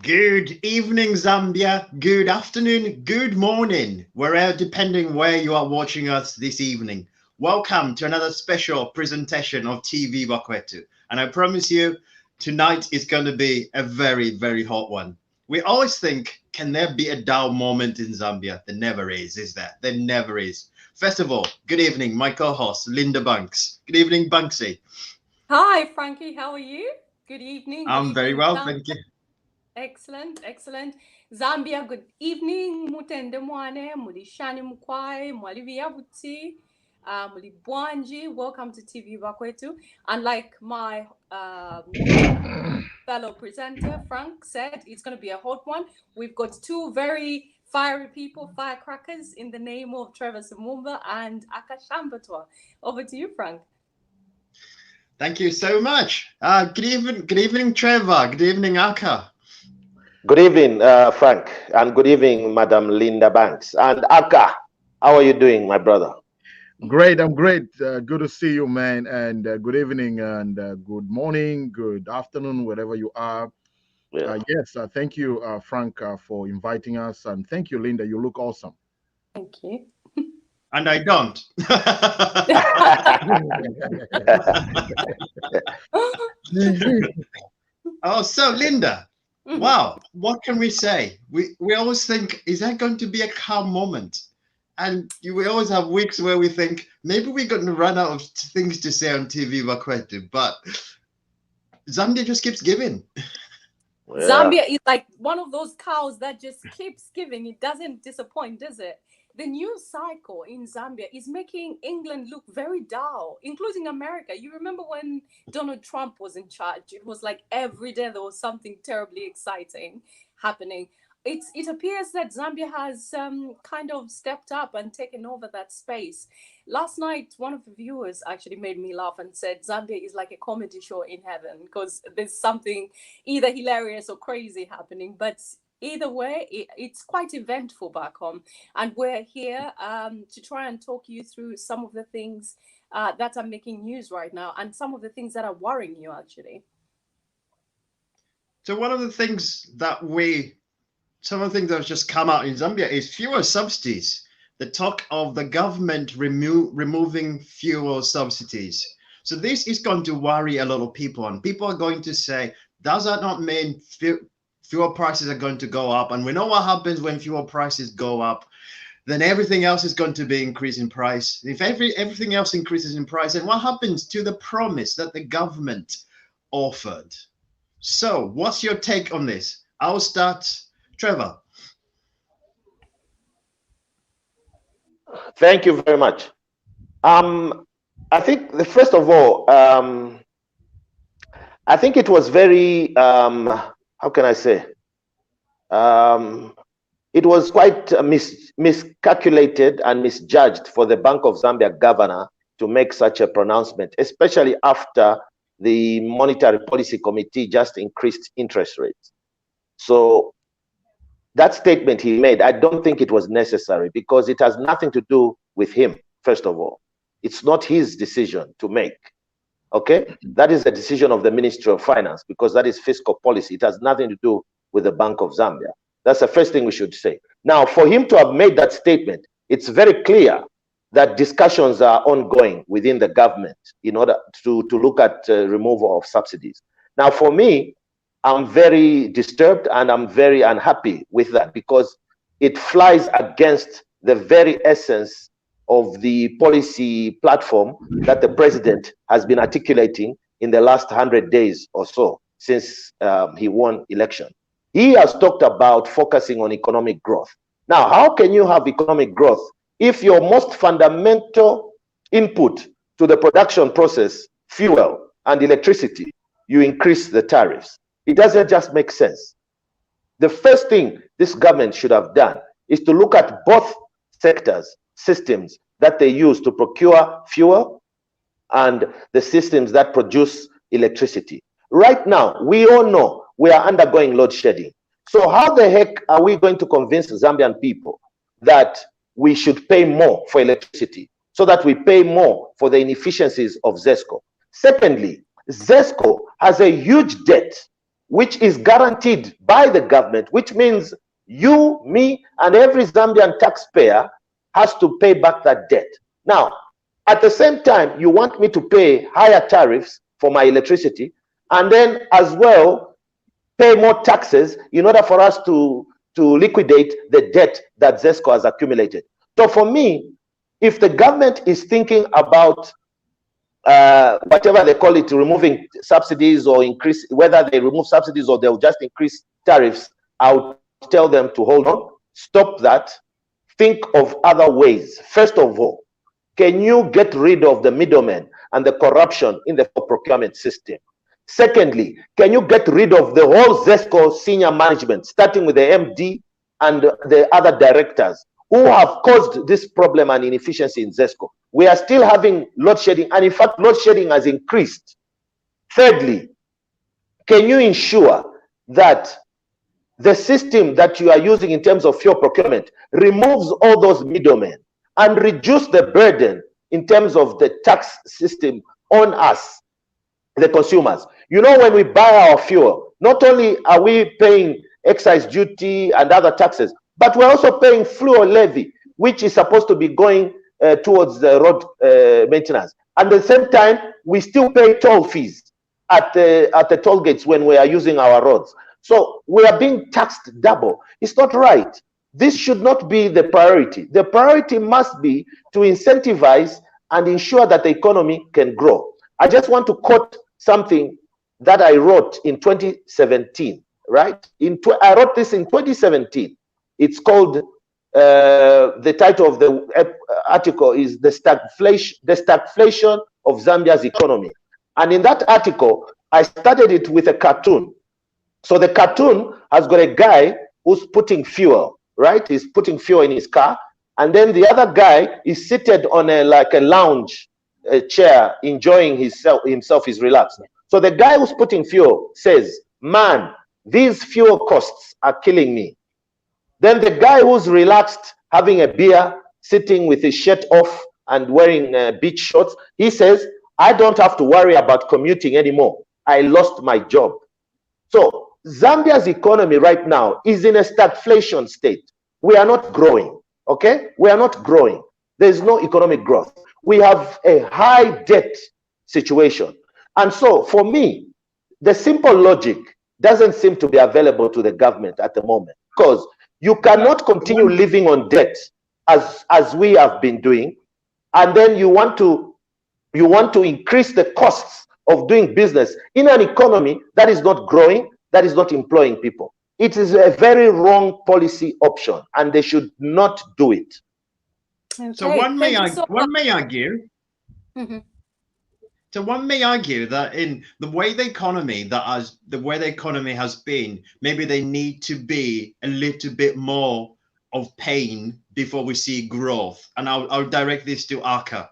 Good evening, Zambia. Good afternoon, good morning, wherever, depending where you are watching us this evening. Welcome to another special presentation of TVBAKWETU. And I promise you, tonight is going to be a very, very hot one. We always think, can there be a dull moment in Zambia? There never is there? There never is. First of all, good evening, my co-host, Linda Banks. Good evening, Banksy. Hi, Frankie. How are you? Good evening. I'm very well, thank you. Excellent, excellent. Zambia, good evening. Mutende mwane, mulishani mkwai, mwalivia buti, mulibwanji. Welcome to TVBAKWETU. And like my fellow presenter, Frank, said, it's going to be a hot one. We've got two very fiery people, firecrackers, in the name of Trevor Simumba and Akashambatwa. Over to you, Frank. Thank you so much. Good evening, Trevor. Good evening, Aka. Good evening, Frank, and good evening, Madam Linda Banks. And Aka, how are you doing, my brother? Great, I'm great. Good to see you, man. And good evening and good morning, good afternoon, wherever you are. Yeah. Yes, thank you, Frank, for inviting us. And thank you, Linda. You look awesome. Thank you. And I don't. Oh, so Linda. Wow, what can we say? We always think, is that going to be a calm moment? And we always have weeks where we think, maybe we're going to run out of things to say on TVBAKWETU, but Zambia just keeps giving. Yeah. Zambia is like one of those cows that just keeps giving. It doesn't disappoint, does it? The news cycle in Zambia is making England look very dull, including America. You remember when Donald Trump was in charge? It was like every day there was something terribly exciting happening. It appears that Zambia has kind of stepped up and taken over that space. Last night, one of the viewers actually made me laugh and said Zambia is like a comedy show in heaven because there's something either hilarious or crazy happening. But either way, it's quite eventful back home. And we're here to try and talk you through some of the things that are making news right now and some of the things that are worrying you, actually. So one of the things that some of the things that have just come out in Zambia is fuel subsidies. The talk of the government removing fuel subsidies. So this is going to worry a lot of people, and people are going to say, does that not mean fuel prices are going to go up? And we know what happens when fuel prices go up. Then everything else is going to be increasing in price. If everything else increases in price, then what happens to the promise that the government offered? So what's your take on this? I'll start. Trevor. Thank you very much. I think first of all, I think it was very, how can I say? It was quite miscalculated and misjudged for the Bank of Zambia governor to make such a pronouncement, especially after the Monetary Policy Committee just increased interest rates. So that statement he made, I don't think it was necessary because it has nothing to do with him, first of all. It's not his decision to make, okay? That is the decision of the Ministry of Finance because that is fiscal policy. It has nothing to do with the Bank of Zambia. That's the first thing we should say. Now, for him to have made that statement, it's very clear that discussions are ongoing within the government in order to look at removal of subsidies. Now, for me, I'm very disturbed and I'm very unhappy with that because it flies against the very essence of the policy platform that the president has been articulating in the last 100 days or so since he won election. He has talked about focusing on economic growth. Now, how can you have economic growth if your most fundamental input to the production process, fuel and electricity, you increase the tariffs? It doesn't just make sense. The first thing this government should have done is to look at both sectors, systems that they use to procure fuel and the systems that produce electricity. Right now, we all know we are undergoing load shedding. So how the heck are we going to convince Zambian people that we should pay more for electricity so that we pay more for the inefficiencies of ZESCO? Secondly, ZESCO has a huge debt which is guaranteed by the government, which means you, me, and every Zambian taxpayer has to pay back that debt. Now, at the same time, you want me to pay higher tariffs for my electricity and then as well pay more taxes in order for us to liquidate the debt that ZESCO has accumulated. So for me, if the government is thinking about whatever they call it, removing subsidies or increase, whether they remove subsidies or they'll just increase tariffs, I'll tell them to hold on, stop that, think of other ways. First of all, can you get rid of the middlemen and the corruption in the procurement system? Secondly, can you get rid of the whole ZESCO senior management, starting with the MD and the other directors who have caused this problem and inefficiency in ZESCO? We are still having load shedding, and in fact, load shedding has increased. Thirdly, can you ensure that the system that you are using in terms of fuel procurement removes all those middlemen and reduce the burden in terms of the tax system on us, the consumers? You know, when we buy our fuel, not only are we paying excise duty and other taxes, but we're also paying fuel levy, which is supposed to be going towards the road maintenance. At the same time, we still pay toll fees at the toll gates when we are using our roads. So we are being taxed double. It's not right. This should not be the priority. The priority must be to incentivize and ensure that the economy can grow. I just want to quote something that I wrote in 2017 right? I wrote this in 2017. It's called, the title of the article is the stagflation of Zambia's economy. And in that article, I started it with a cartoon. So the cartoon has got a guy who's putting fuel, right? He's putting fuel in his car. And then the other guy is seated on a lounge chair, enjoying himself, he's relaxed. So the guy who's putting fuel says, man, these fuel costs are killing me. Then the guy who's relaxed, having a beer, sitting with his shirt off and wearing beach shorts, he says, I don't have to worry about commuting anymore. I lost my job. So Zambia's economy right now is in a stagflation state. We are not growing, okay? We are not growing. There's no economic growth. We have a high debt situation. And so for me, the simple logic doesn't seem to be available to the government at the moment, because you cannot continue living on debt as we have been doing, and then you want to increase the costs of doing business in an economy that is not growing, that is not employing people. It is a very wrong policy option, and they should not do it. Okay. So one may argue. Mm-hmm. So one may argue that in the way the economy has been, maybe they need to be a little bit more of pain before we see growth. And I'll direct this to Aka.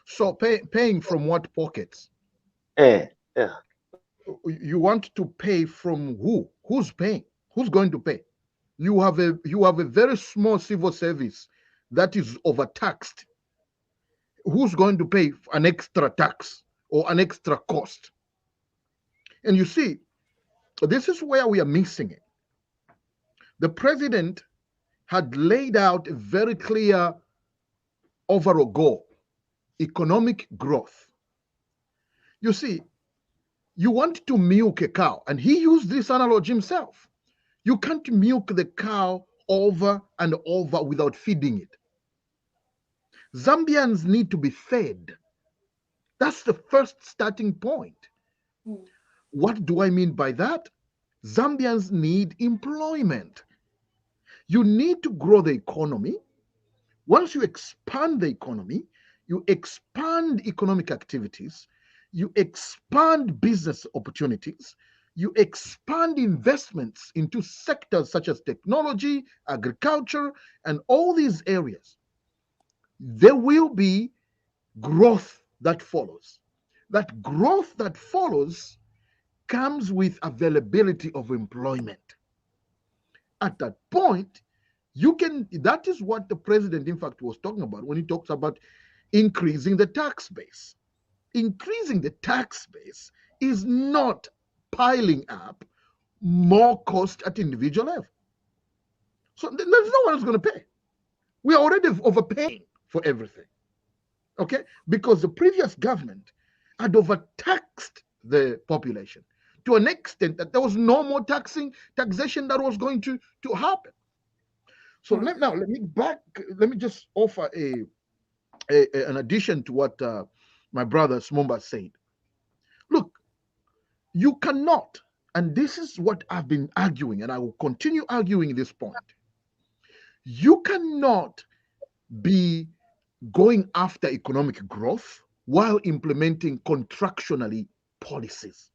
So paying from what pockets? Yeah. You want to pay from who? Who's paying? Who's going to pay? You have a very small civil service that is overtaxed. Who's going to pay an extra tax or an extra cost? And you see, this is where we are missing it. The president had laid out a very clear overall goal: economic growth. You see, you want to milk a cow, and he used this analogy himself. You can't milk the cow over and over without feeding it. Zambians need to be fed. That's the first starting point. What do I mean by that? Zambians need employment. You need to grow the economy. Once you expand the economy, you expand economic activities, you expand business opportunities, you expand investments into sectors such as technology, agriculture, and all these areas. There will be growth that follows. That growth that follows comes with availability of employment. At that point, that is what the president, in fact, was talking about when he talks about increasing the tax base. Increasing the tax base is not piling up more cost at individual level. So there's no one who's going to pay. We are already overpaying for everything, okay? Because the previous government had overtaxed the population to an extent that there was no more taxation that was going to happen. So let me just offer an addition to what my brother Simumba said. Look, you cannot, and this is what I've been arguing, and I will continue arguing this point. You cannot be going after economic growth while implementing contractionary policies.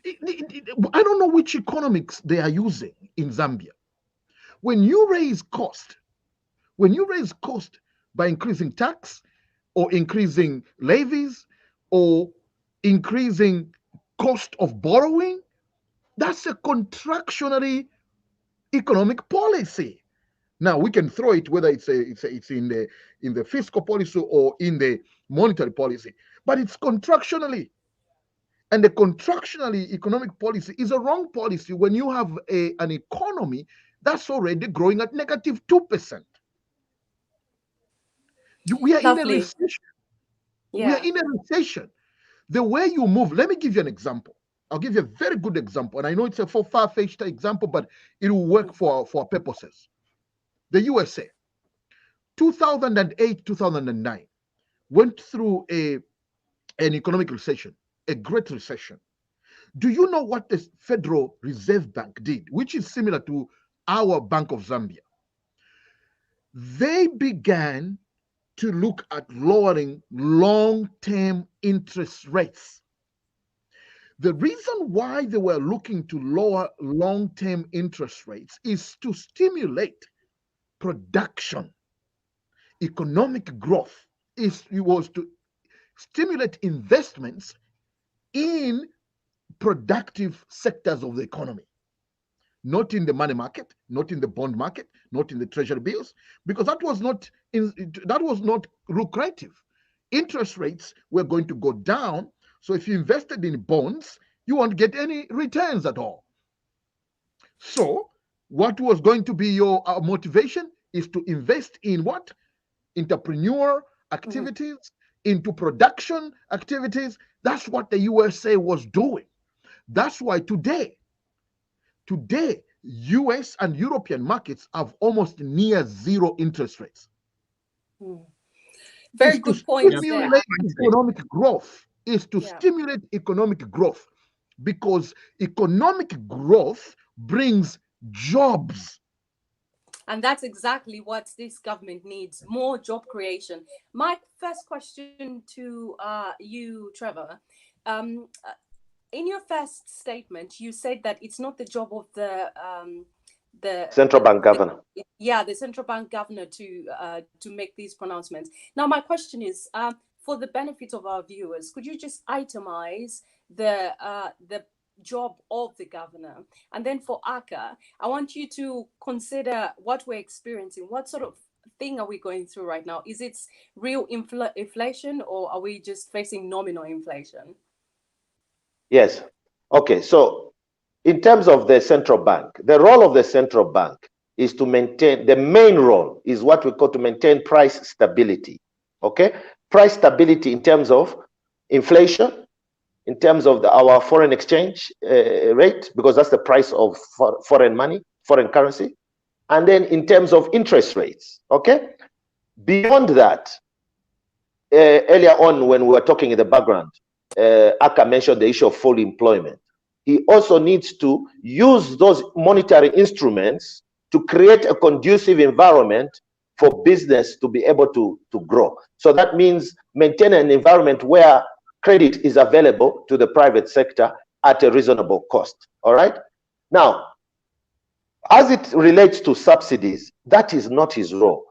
I don't know which economics they are using in Zambia. When you raise cost by increasing tax or increasing levies or increasing cost of borrowing, that's a contractionary economic policy. Now we can throw it whether it's in the fiscal policy or in the monetary policy, but it's contractionally. And the contractionary economic policy is a wrong policy when you have an economy that's already growing at -2%. We are in a recession. Yeah. We are in a recession. The way you move, let me give you an example. I'll give you a very good example. And I know it's a far-fetched example, but it will work for our purposes. The USA, 2008, 2009, went through an economic recession, a great recession. Do you know what the Federal Reserve Bank did, which is similar to our Bank of Zambia? They began to look at lowering long-term interest rates. The reason why they were looking to lower long-term interest rates is to stimulate production, economic growth. It was to stimulate investments in productive sectors of the economy, not in the money market, not in the bond market, not in the treasury bills, because that was not lucrative. Interest rates were going to go down, so if you invested in bonds, you won't get any returns at all. So what was going to be your motivation is to invest in what? Entrepreneur activities, into production activities. That's what the USA was doing. That's why today, US and European markets have almost near zero interest rates. Very good point there. Economic growth is to stimulate economic growth, because economic growth brings jobs. And that's exactly what this government needs, more job creation. My first question to you, Trevor, in your first statement, you said that it's not the job of the central bank governor. The central bank governor to make these pronouncements. Now, my question is, for the benefit of our viewers, could you just itemize the job of the governor? And then for Aka, I want you to consider what we're experiencing. What sort of thing are we going through right now? Is it real inflation, or are we just facing nominal inflation? Yes. Okay. So in terms of the central bank, the role of the central bank is to maintain, the main role is what we call to maintain price stability. Okay. Price stability in terms of inflation, in terms of our foreign exchange rate, because that's the price of foreign money, foreign currency, and then in terms of interest rates. Okay. Beyond that, earlier on when we were talking in the background, Aka mentioned the issue of full employment. He also needs to use those monetary instruments to create a conducive environment for business to be able to grow. So that means maintain an environment where credit is available to the private sector at a reasonable cost. All right. Now, as it relates to subsidies, that is not his role.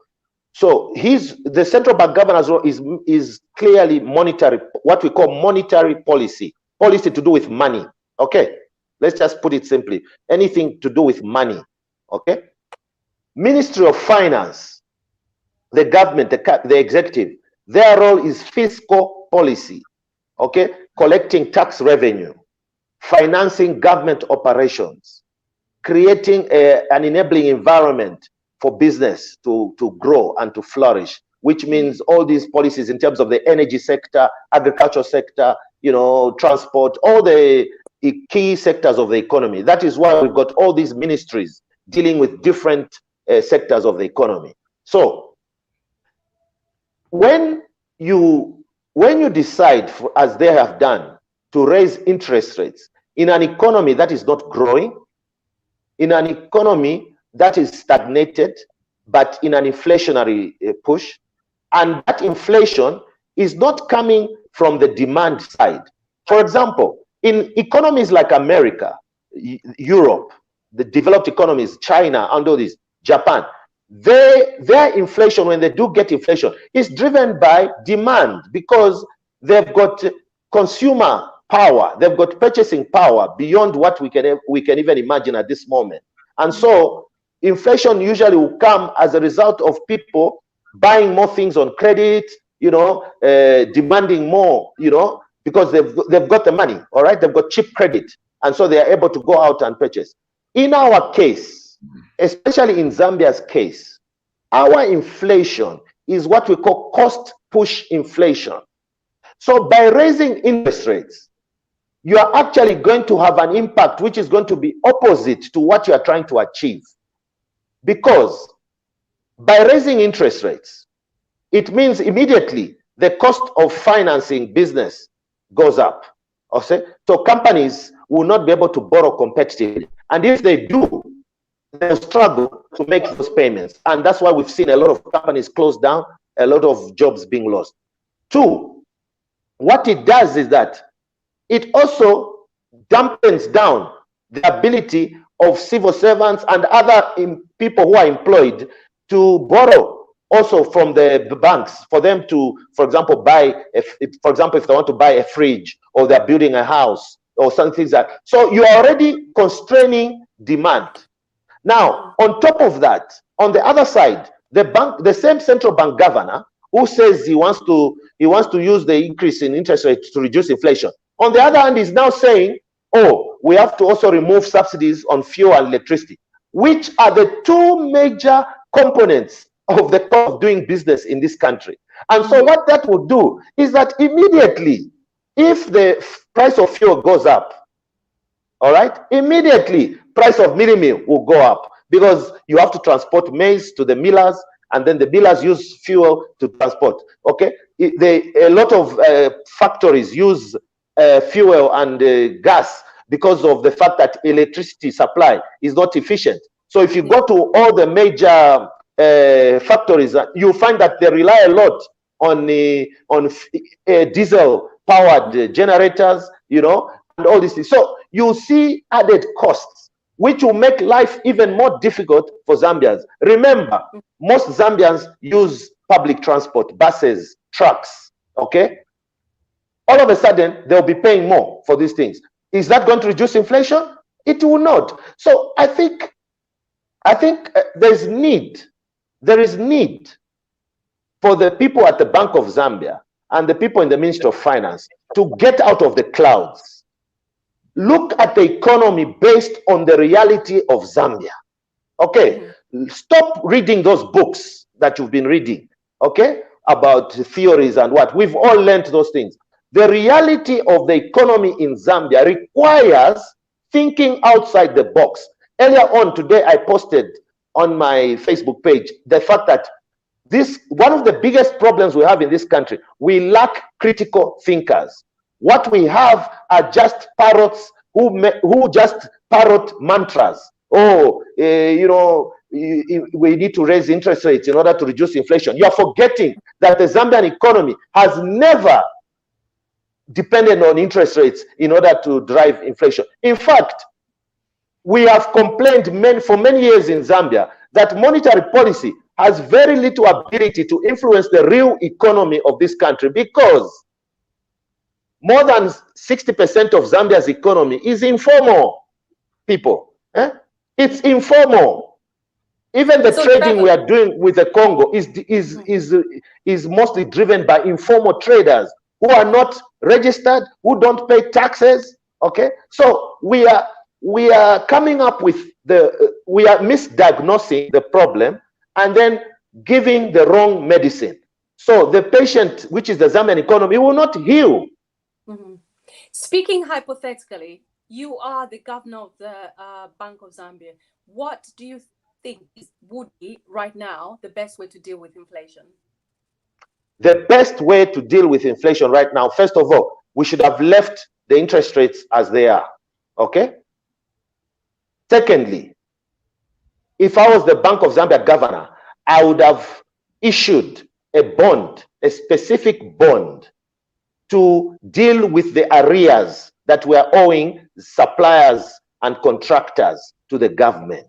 So the central bank governor's role is clearly monetary, what we call monetary policy to do with money. Okay, let's just put it simply, anything to do with money. Okay, Ministry of Finance, the government, the executive, their role is fiscal policy. Okay, collecting tax revenue, financing government operations, creating an enabling environment for business to grow and to flourish, which means all these policies in terms of the energy sector, agriculture sector, transport, all the key sectors of the economy. That is why we've got all these ministries dealing with different sectors of the economy. So when you decide, as they have done, to raise interest rates in an economy that is not growing, in an economy that is stagnated, but in an inflationary push, and that inflation is not coming from the demand side. For example, in economies like America, Europe, the developed economies, China, and all this, Japan, their inflation, when they do get inflation, is driven by demand, because they've got consumer power, they've got purchasing power beyond what we can even imagine at this moment. And so inflation usually will come as a result of people buying more things on credit, demanding more, because they've got the money, all right? They've got cheap credit, and so they are able to go out and purchase. In our case, especially in Zambia's case, our inflation is what we call cost push inflation. So by raising interest rates, you are actually going to have an impact which is going to be opposite to what you are trying to achieve. Because by raising interest rates, it means immediately the cost of financing business goes up. Okay? So companies will not be able to borrow competitively. And if they do, they'll struggle to make those payments. And that's why we've seen a lot of companies close down, a lot of jobs being lost. Two, what it does is that it also dampens down the ability of civil servants and other people who are employed to borrow also from the banks for them to, for example, buy, for example, if they want to buy a fridge or they're building a house or something like that. So you are already constraining demand. Now, on top of that, on the other side, the same central bank governor who says he wants to use the increase in interest rates to reduce inflation, on the other hand, is now saying, oh, we have to also remove subsidies on fuel and electricity, which are the two major components of the cost of doing business in this country. And so what that would do is that immediately, if the price of fuel goes up, all right, immediately price of mini meal will go up, because you have to transport maize to the millers, and then the millers use fuel to transport. Okay, a lot of factories use fuel and gas because of the fact that electricity supply is not efficient. So if you go to all the major factories, you find that they rely a lot on diesel powered generators, you know, and all these things. So you see added costs, which will make life even more difficult for Zambians. Remember, most Zambians use public transport, buses, trucks, okay? All of a sudden, they'll be paying more for these things. Is that going to reduce inflation? It will not. So I think there is need for the people at the Bank of Zambia and the people in the Ministry of Finance to get out of the clouds. Look at the economy based on the reality of Zambia. Okay, stop reading those books that you've been reading, okay, about theories and what. We've all learned those things. The reality of the economy in Zambia requires thinking outside the box. Earlier on today, I posted on my Facebook page the fact that one of the biggest problems we have in this country, we lack critical thinkers. What we have are just parrots who just parrot mantras. Oh, you know, we need to raise interest rates in order to reduce inflation. You are forgetting that the Zambian economy has never depended on interest rates in order to drive inflation. In fact, we have complained for many years in Zambia that monetary policy has very little ability to influence the real economy of this country, because more than 60% of Zambia's economy is informal, people. It's informal. Even the trading we are doing with the Congo is mostly driven by informal traders who are not registered, who don't pay taxes. Okay, so we are coming up with we are misdiagnosing the problem and then giving the wrong medicine. So the patient, which is the Zambian economy, will not heal. Speaking hypothetically, you are the governor of the Bank of Zambia. What do you think would be right now the best way to deal with inflation? The best way to deal with inflation right now, first of all, we should have left the interest rates as they are. Okay? Secondly, if I was the Bank of Zambia governor, I would have issued a bond, a specific bond, to deal with the arrears that we are owing suppliers and contractors to the government.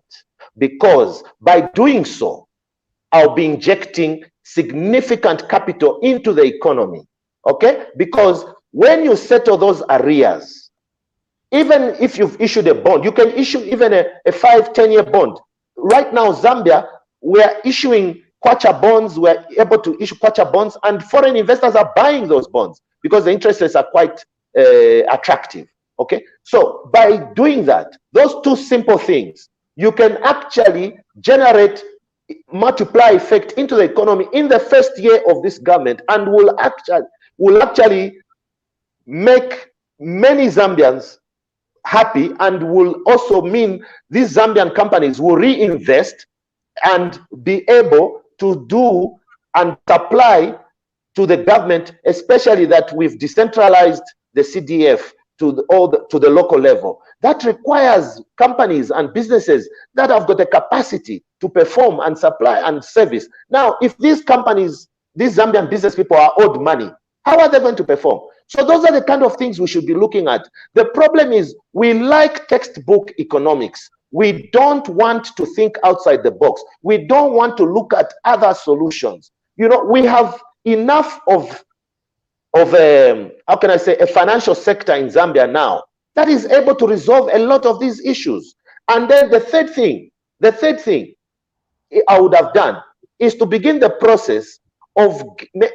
Because by doing so, I'll be injecting significant capital into the economy. Okay? Because when you settle those arrears, even if you've issued a bond, you can issue even a 5-10-year bond. Right now, Zambia, we are issuing kwacha bonds. We're able to issue kwacha bonds, and foreign investors are buying those bonds because the interest rates are quite attractive. Okay, so by doing that, those two simple things, you can actually generate multiply effect into the economy in the first year of this government, and will actually make many Zambians happy, and will also mean these Zambian companies will reinvest and be able to do and supply to the government, especially that we've decentralized the CDF to the local level. That requires companies and businesses that have got the capacity to perform and supply and service. Now, if these companies, these Zambian business people are owed money, how are they going to perform? So those are the kind of things we should be looking at. The problem is we like textbook economics. We don't want to think outside the box. We don't want to look at other solutions. You know, we have enough of how can I say, a financial sector in Zambia now that is able to resolve a lot of these issues. And then the third thing I would have done is to begin the process of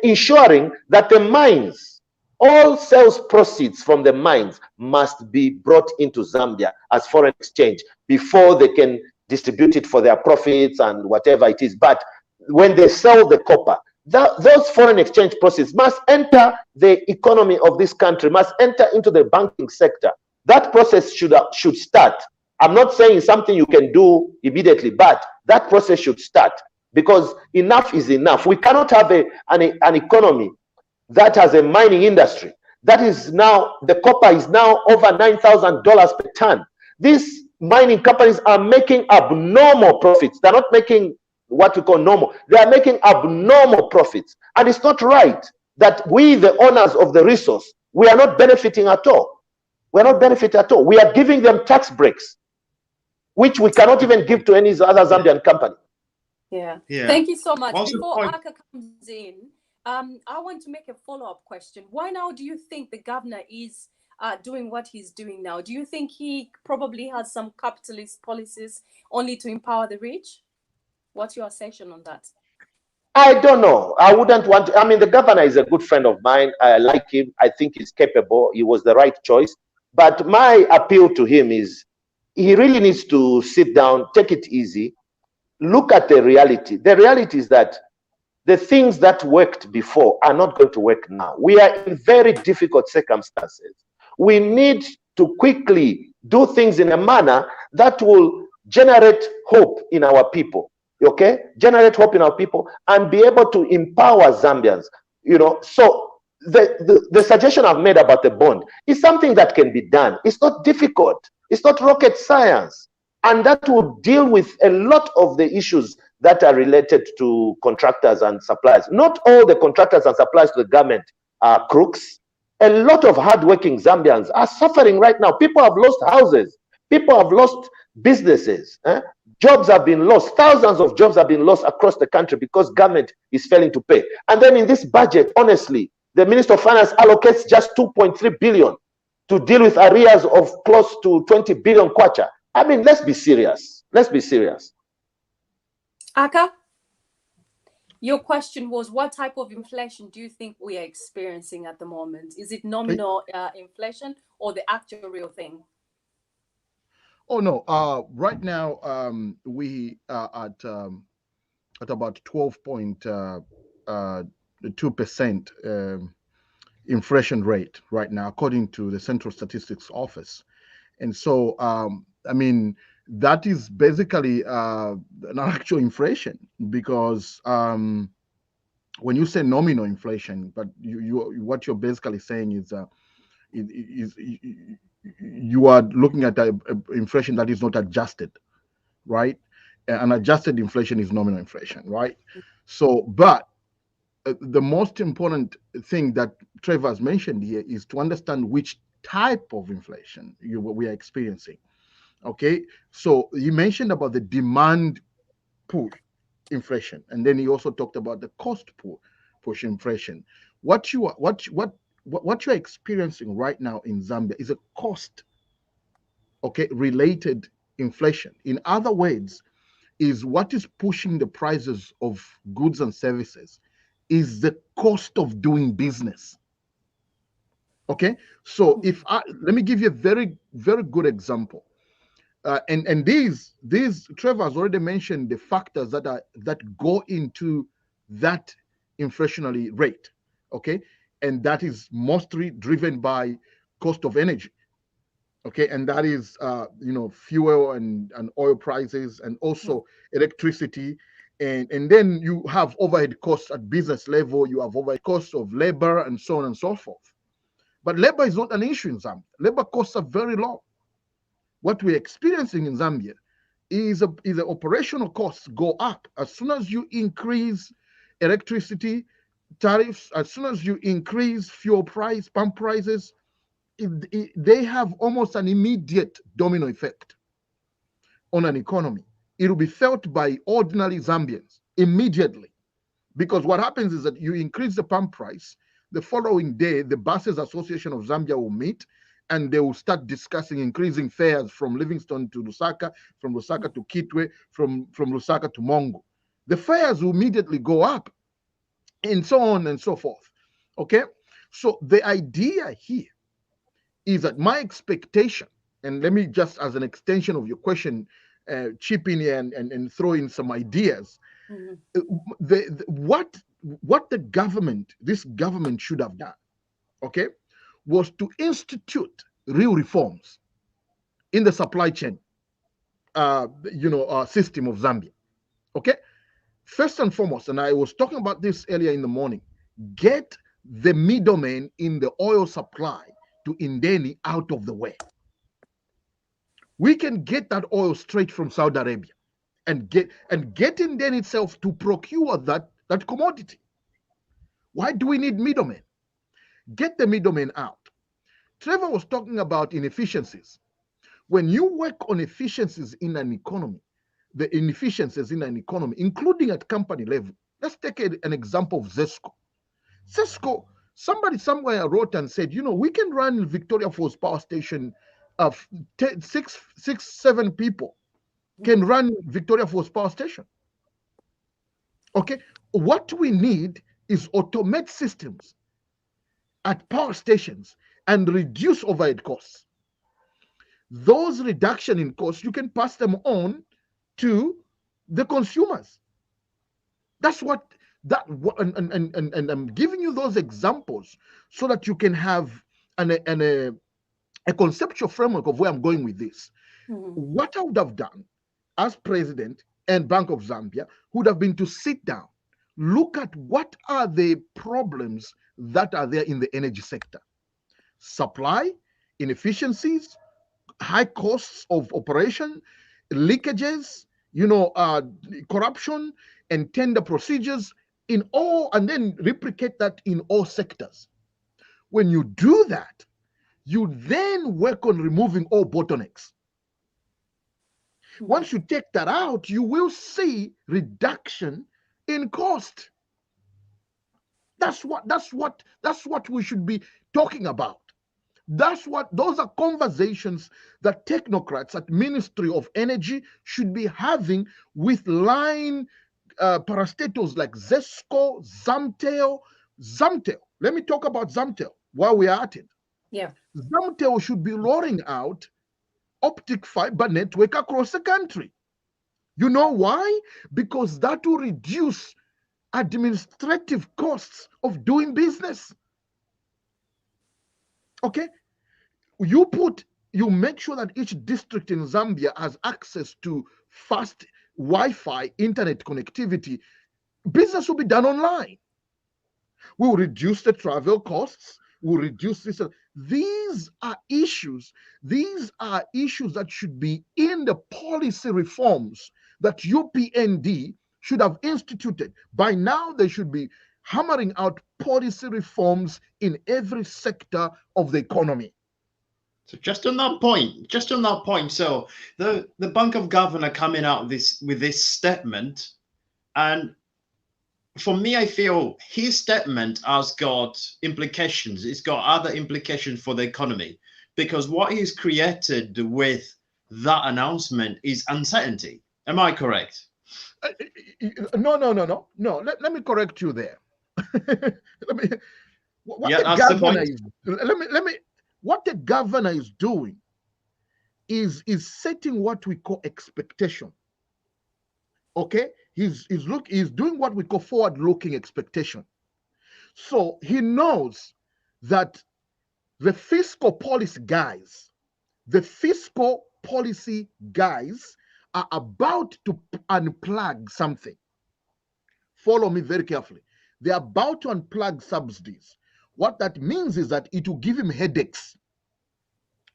ensuring that the mines, all sales proceeds from the mines must be brought into Zambia as foreign exchange before they can distribute it for their profits and whatever it is. But when they sell the copper, those foreign exchange proceeds must enter the economy of this country, must enter into the banking sector. That process should start. I'm not saying it's something you can do immediately, but that process should start, because enough is enough. We cannot have an economy that has a mining industry that is now, the copper is now over $9,000 per ton. These mining companies are making abnormal profits. They're not making what we call normal. They are making abnormal profits. And it's not right that we, the owners of the resource, we are not benefiting at all. We're not benefiting at all. We are giving them tax breaks, which we cannot even give to any other Zambian company. Yeah. Thank you so much. Also, Before Aka comes in, I want to make a follow-up question. Why now do you think the governor is doing what he's doing now? Do you think he probably has some capitalist policies only to empower the rich? What's your assertion on that? I don't know. I wouldn't want to. I mean, the governor is a good friend of mine. I like him. I think he's capable. He was the right choice. But my appeal to him is he really needs to sit down, take it easy, look at the reality. The reality is that the things that worked before are not going to work now. We are in very difficult circumstances. We need to quickly do things in a manner that will generate hope in our people. Okay, generate hope in our people and be able to empower Zambians. You know, so the suggestion I've made about the bond is something that can be done. It's not difficult. It's not rocket science, and that will deal with a lot of the issues that are related to contractors and suppliers. Not all the contractors and suppliers to the government are crooks. A lot of hardworking Zambians are suffering right now. People have lost houses. People have lost businesses. Jobs have been lost. Thousands of jobs have been lost across the country because government is failing to pay. And then in this budget, honestly, the Minister of Finance allocates just 2.3 billion to deal with arrears of close to 20 billion kwacha. I mean, let's be serious. Let's be serious. Aka, your question was, what type of inflation do you think we are experiencing at the moment? Is it nominal inflation or the actual real thing? Oh no! Right now, we are at about 12.2% inflation rate right now, according to the Central Statistics Office. And so, I mean, that is basically an actual inflation, because when you say nominal inflation, but what you're basically saying is you are looking at inflation that is not adjusted, right? And adjusted inflation is nominal inflation, right? So, but the most important thing that Trevor has mentioned here is to understand which type of inflation we are experiencing. Okay, so he mentioned about the demand pull inflation, and then he also talked about the cost push inflation. What you're experiencing right now in Zambia is a cost, okay, related inflation. In other words, is what is pushing the prices of goods and services is the cost of doing business. Okay, so let me give you a very, very good example. And these Trevor has already mentioned the factors that go into that inflationary rate. Okay, and that is mostly driven by cost of energy. Okay, and that is fuel and oil prices, and also electricity, and then you have overhead costs at business level. You have overhead costs of labor and so on and so forth. But labor is not an issue in Zambia. Labor costs are very low. What we're experiencing in Zambia is the operational costs go up. As soon as you increase electricity tariffs, as soon as you increase fuel price, pump prices, they have almost an immediate domino effect on an economy. It will be felt by ordinary Zambians immediately. Because what happens is that you increase the pump price, the following day, the Buses Association of Zambia will meet and they will start discussing increasing fares from Livingstone to Lusaka, from Lusaka to Kitwe, from Lusaka to Mongo. The fares will immediately go up and so on and so forth. Okay? So the idea here is that my expectation, and let me just as an extension of your question, chip in here and throw in some ideas. What the government, this government should have done, okay, was to institute real reforms in the supply chain, system of Zambia. Okay, first and foremost, and I was talking about this earlier in the morning, get the middlemen in the oil supply to Indeni out of the way. We can get that oil straight from Saudi Arabia and get Indeni itself to procure that commodity. Why do we need middlemen? Get the middlemen out. Trevor was talking about inefficiencies. When you work on efficiencies in an economy, the inefficiencies in an economy, including at company level, let's take an example of ZESCO. ZESCO, somebody somewhere wrote and said, we can run Victoria Falls Power Station of 7 people can run Victoria Falls Power Station. Okay, what we need is automate systems at power stations and reduce overhead costs. Those reduction in costs, you can pass them on to the consumers. That's what and I'm giving you those examples so that you can have a conceptual framework of where I'm going with this. What I would have done as president and Bank of Zambia would have been to sit down, look at what are the problems that are there in the energy sector. Supply, inefficiencies, high costs of operation, leakages, corruption and tender procedures in all, and then replicate that in all sectors. When you do that, you then work on removing all bottlenecks. Once you take that out, you will see reduction in cost. That's what we should be talking about. Those are conversations that technocrats at Ministry of Energy should be having with line parastatals like ZESCO, Zamtel. Let me talk about Zamtel while we are at it. Yeah. Zamtel should be rolling out optic fiber network across the country. You know why? Because that will reduce administrative costs of doing business. Okay? You make sure that each district in Zambia has access to fast Wi-Fi internet connectivity. Business will be done online. We'll reduce the travel costs. We'll reduce this. These are issues that should be in the policy reforms that UPND should have instituted. By now, they should be hammering out policy reforms in every sector of the economy. So just on that point, so the Bank of Governor coming out with this statement, and for me, I feel his statement has got implications. It's got other implications for the economy, because what he's created with that announcement is uncertainty. Am I correct? No. Let me correct you there. What the governor is doing is setting what we call expectation. Okay, he's doing what we call forward-looking expectation. So he knows that the fiscal policy guys are about to unplug something. Follow me very carefully. They're about to unplug subsidies. What that means is that it will give him headaches.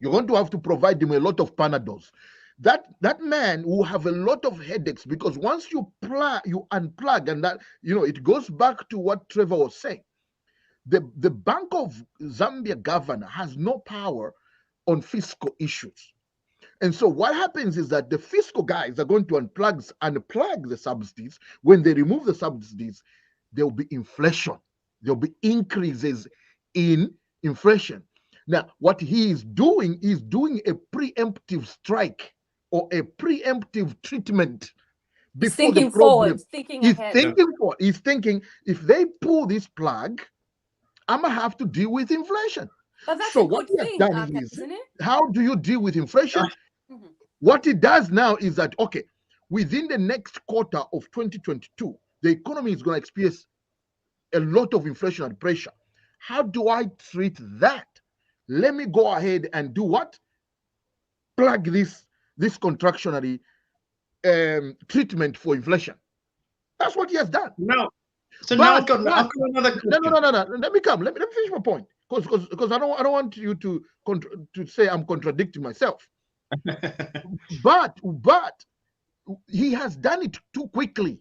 You're going to have to provide him a lot of Panadols. That man will have a lot of headaches, because once you unplug, and that, it goes back to what Trevor was saying. The Bank of Zambia governor has no power on fiscal issues. And so what happens is that the fiscal guys are going to unplug the subsidies. When they remove the subsidies, there will be inflation. There will be increases in inflation. Now, what he is doing a preemptive strike or a preemptive treatment before the problem. He's thinking, if they pull this plug, I'm going to have to deal with inflation. But that's so a what good he thing, has done is, isn't it? how do you deal with inflation? What it does now is that, okay, within the next quarter of 2022, the economy is going to experience a lot of inflationary pressure. How do I treat that? Let me go ahead and do what? Plug this contractionary treatment for inflation. That's what he has done. No. So now I've got another question. No. Let me finish my point, because I don't want you to say I'm contradicting myself. but he has done it too quickly.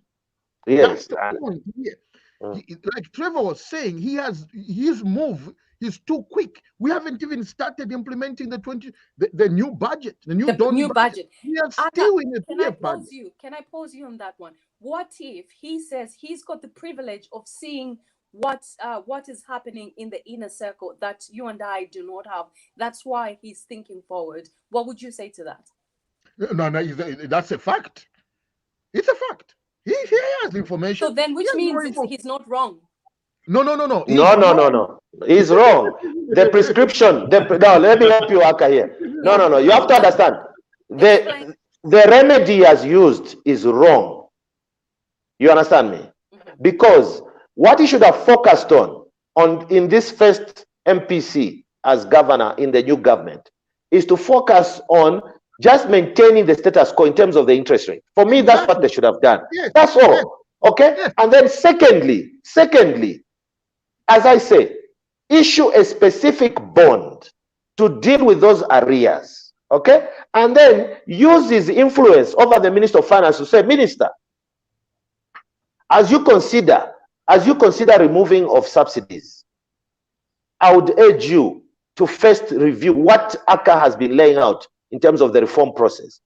Yes. That's the point here. Like Trevor was saying, his move is too quick. We haven't even started implementing the new budget, the new budget. We are still in the Can I pause you on that one? What if he says he's got the privilege of seeing what is happening in the inner circle that you and I do not have? That's why he's thinking forward. What would you say to that? No, that's a fact. It's a fact. He has information. So then, which means he's not wrong. No. No. He's wrong. The prescription. Let me help you, Aka, here. No. You have to understand. The remedy he has used is wrong. You understand me? Because what he should have focused on in this first MPC as governor in the new government is to focus on just maintaining the status quo in terms of the interest rate. For me, that's what they should have done. Yes. That's all. Yes. Okay? Yes. And then secondly, as I say, issue a specific bond to deal with those arrears. Okay? And then use his influence over the Minister of Finance to say, Minister, as you consider removing of subsidies, I would urge you to first review what Aka has been laying out in terms of the reform process.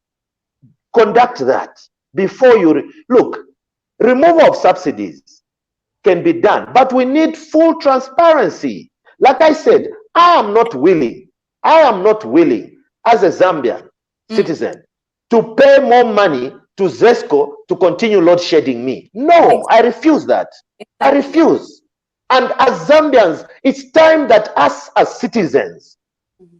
Conduct that before you look. Removal of subsidies can be done, but we need full transparency. Like I said, I am not willing as a Zambian citizen to pay more money to ZESCO to continue load shedding me. No, I refuse that. I refuse. And as Zambians, it's time that us as citizens,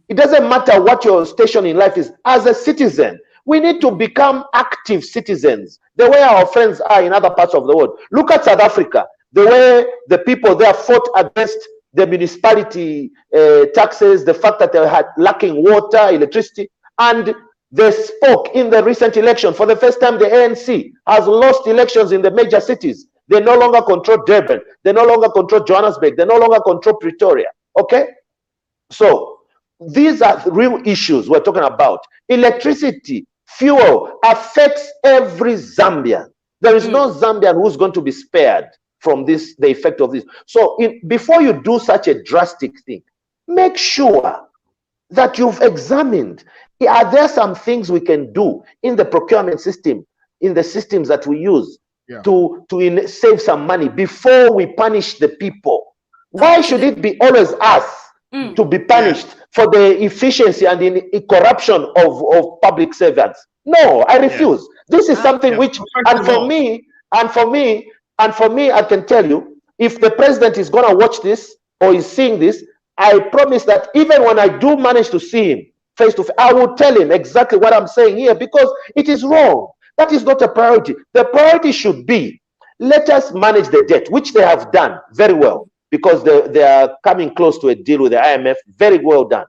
it doesn't matter what your station in life is, as a citizen, we need to become active citizens, the way our friends are in other parts of the world. Look at South Africa, the way the people there fought against the municipality taxes, the fact that they had lacking water, electricity, and they spoke in the recent election. For the first time, the ANC has lost elections in the major cities. They no longer control Durban. They no longer control Johannesburg. They no longer control Pretoria. Okay? So, these are real issues we're talking about. Electricity, fuel affects every Zambian. There is no Zambian who's going to be spared from the effect of this. So before you do such a drastic thing, make sure that you've examined, are there some things we can do in the procurement system, in the systems that we use to save some money before we punish the people? Why should it be always us to be punished for the efficiency and the corruption of public servants? No, I refuse. This is something which, and for me, I can tell you, if the president is going to watch this or is seeing this, I promise that even when I do manage to see him face to face, I will tell him exactly what I'm saying here, because it is wrong. That is not a priority. The priority should be, let us manage the debt, which they have done very well, because they are coming close to a deal with the IMF. Very well done.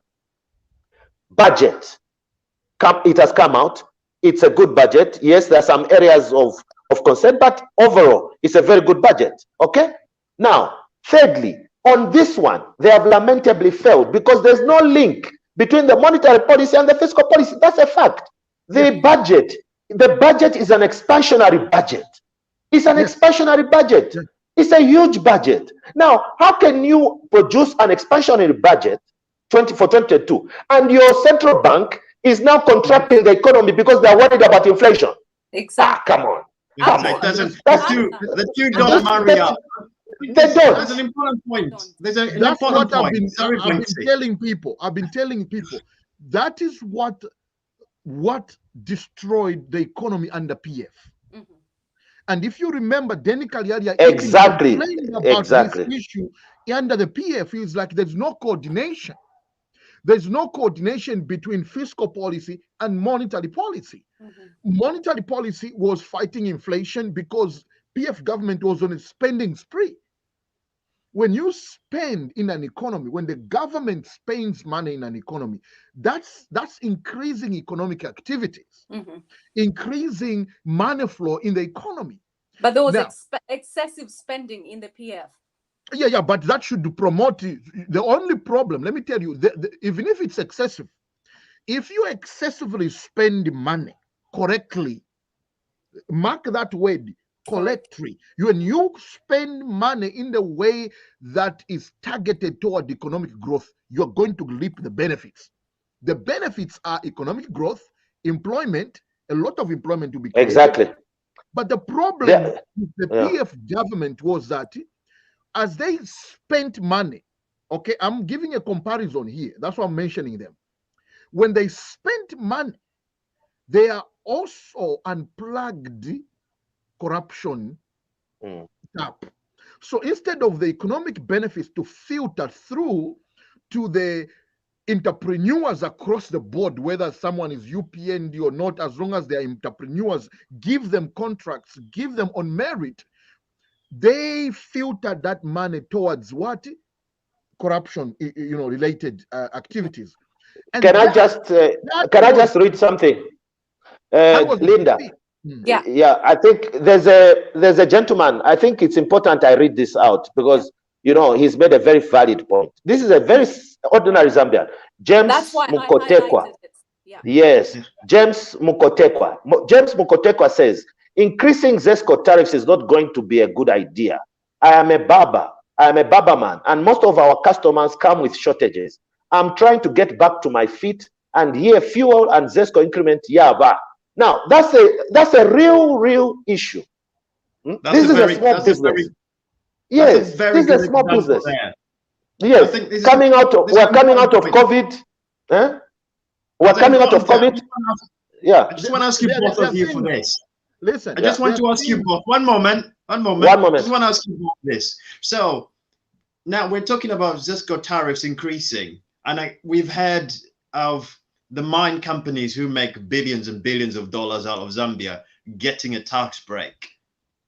Budget. It has come out. It's a good budget. Yes, there are some areas of concern, but overall, it's a very good budget. Okay? Now, thirdly, On this one, they have lamentably failed because there's no link between the monetary policy and the fiscal policy. That's a fact. The budget is an expansionary budget. It's an expansionary budget. It's a huge budget. Now, how can you produce an expansionary budget for 2022 and your central bank is now contracting the economy because they're worried about inflation? Exactly. Come on. The two don't marry up. They don't. There's an important point. There's an That's important what point. I've been telling people. That is what destroyed the economy under PF. And if you remember, Denny Kalyalya exactly about this issue under the PF, is like there's no coordination. There's no coordination between fiscal policy and monetary policy. Monetary policy was fighting inflation because PF government was on a spending spree. When you spend in an economy, when the government spends money in an economy, that's increasing economic activities, increasing money flow in the economy. But there was excessive spending in the PF. Yeah, but that should promote it. The only problem, let me tell you, even if it's excessive, if you excessively spend money correctly, mark that word, collectory. When you spend money in the way that is targeted toward economic growth, you're going to reap the benefits. The benefits are economic growth, employment, a lot of employment to be created. Exactly. But the problem with the PF government was that as they spent money, okay, I'm giving a comparison here. That's why I'm mentioning them. When they spent money, they are also unplugged corruption tap. So instead of the economic benefits to filter through to the entrepreneurs across the board, whether someone is UPND or not, as long as they are entrepreneurs, give them contracts, give them on merit, they filter that money towards what? Corruption, related activities. And can I just read something? Linda. Yeah, I think there's a gentleman. I think it's important I read this out because he's made a very valid point. This is a very ordinary Zambian, James Mukotekwa. Yes, James Mukotekwa. James Mukotekwa says increasing ZESCO tariffs is not going to be a good idea. I am a barber man, and most of our customers come with shortages. I'm trying to get back to my feet, and here fuel and ZESCO increment yaba. Now that's a real issue. This is a small business. Yes, this is a small business. Yes, we're coming out of COVID. We're coming out of COVID. Yeah. I just want to ask you both of you for this. Listen, I just want to ask you both. One moment. I just want to ask you both this. So now we're talking about ZESCO tariffs increasing, and we've heard of the mine companies who make billions and billions of dollars out of Zambia getting a tax break.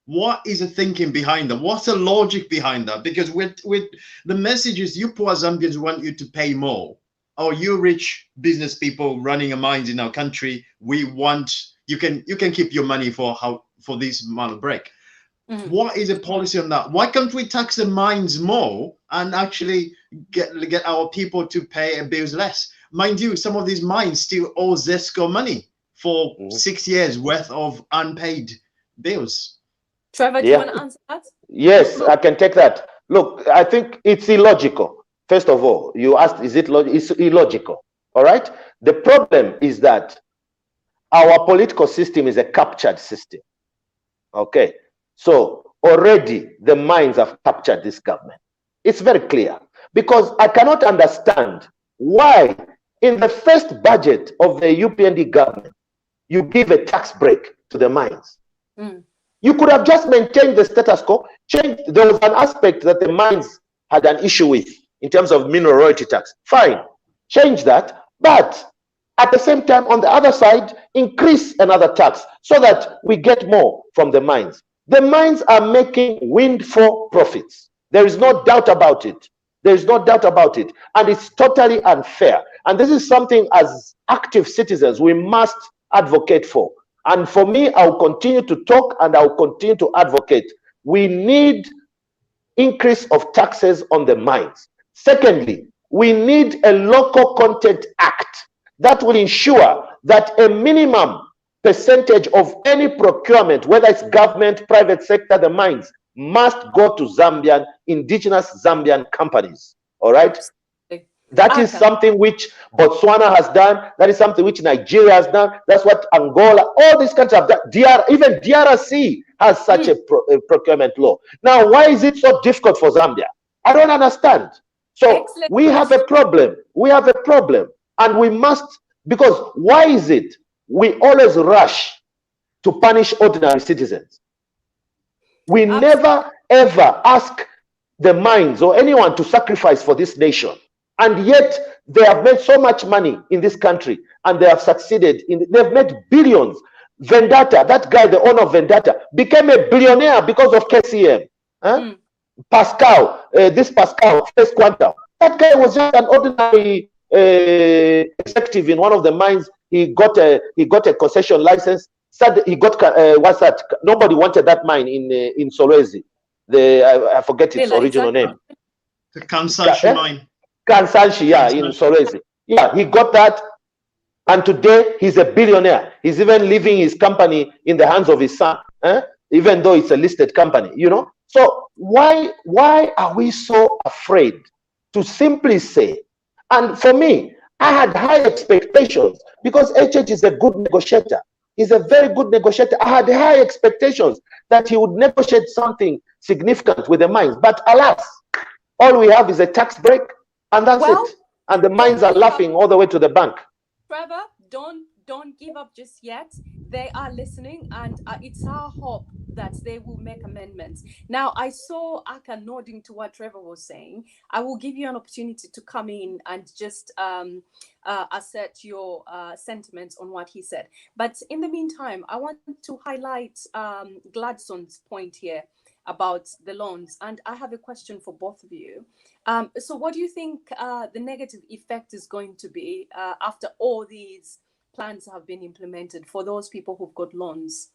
What is the thinking behind that? What's the logic behind that? Because with the message is you poor Zambians want you to pay more, or you rich business people running a mines in our country, we want you can keep your money for this amount of break. What is the policy on that? Why can't we tax the mines more and actually get our people to pay bills less? Mind you, some of these mines still owe ZESCO money for 6 years worth of unpaid bills. Trevor, do you want to answer that? Yes, I can take that. Look, I think it's illogical. First of all, you asked, is it logical? It's illogical. All right. The problem is that our political system is a captured system. Okay. So already the mines have captured this government. It's very clear because I cannot understand why in the first budget of the UPND government, you give a tax break to the mines. You could have just maintained the status quo. There was an aspect that the mines had an issue with in terms of mineral royalty tax. Fine, change that. But at the same time, on the other side, increase another tax so that we get more from the mines. The mines are making windfall profits. There is no doubt about it. There is no doubt about it. And it's totally unfair. And this is something as active citizens we must advocate for. And for me, I'll continue to talk and I'll continue to advocate. We need increase of taxes on the mines. Secondly, we need a local content act that will ensure that a minimum percentage of any procurement, whether it's government, private sector, the mines, must go to Zambian, indigenous Zambian companies. All right? That is something which Botswana has done. That is something which Nigeria has done. That's what Angola, all these countries have done. Even DRC has such a procurement law. Now, why is it so difficult for Zambia? I don't understand. So we have a problem. We have a problem. And we must, because why is it we always rush to punish ordinary citizens? We never, ever ask the mines or anyone to sacrifice for this nation. And yet they have made so much money in this country, and they have succeeded they've made billions. Vendetta, that guy, the owner of Vendetta, became a billionaire because of KCM. Pascal, this Pascal, First Quantum. That guy was just an ordinary executive in one of the mines. He got a concession license. Said he got what's that? Nobody wanted that mine in Solwezi. I forget its original name. The Kansanshi mine. Kansanshi, yeah, in Solwezi. Yeah, he got that, and today he's a billionaire. He's even leaving his company in the hands of his son, even though it's a listed company, you know. So why are we so afraid to simply say? And for me, I had high expectations because HH is a good negotiator. He's a very good negotiator. I had high expectations that he would negotiate something significant with the mines. But alas, all we have is a tax break, and that's it. And the mines are laughing all the way to the bank. Trevor, don't give up just yet. They are listening, and it's our hope that they will make amendments. Now, I saw Aka nodding to what Trevor was saying. I will give you an opportunity to come in and just assert your sentiments on what he said. But in the meantime, I want to highlight Gladson's point here about the loans. And I have a question for both of you. So what do you think the negative effect is going to be after all these plans have been implemented for those people who've got loans?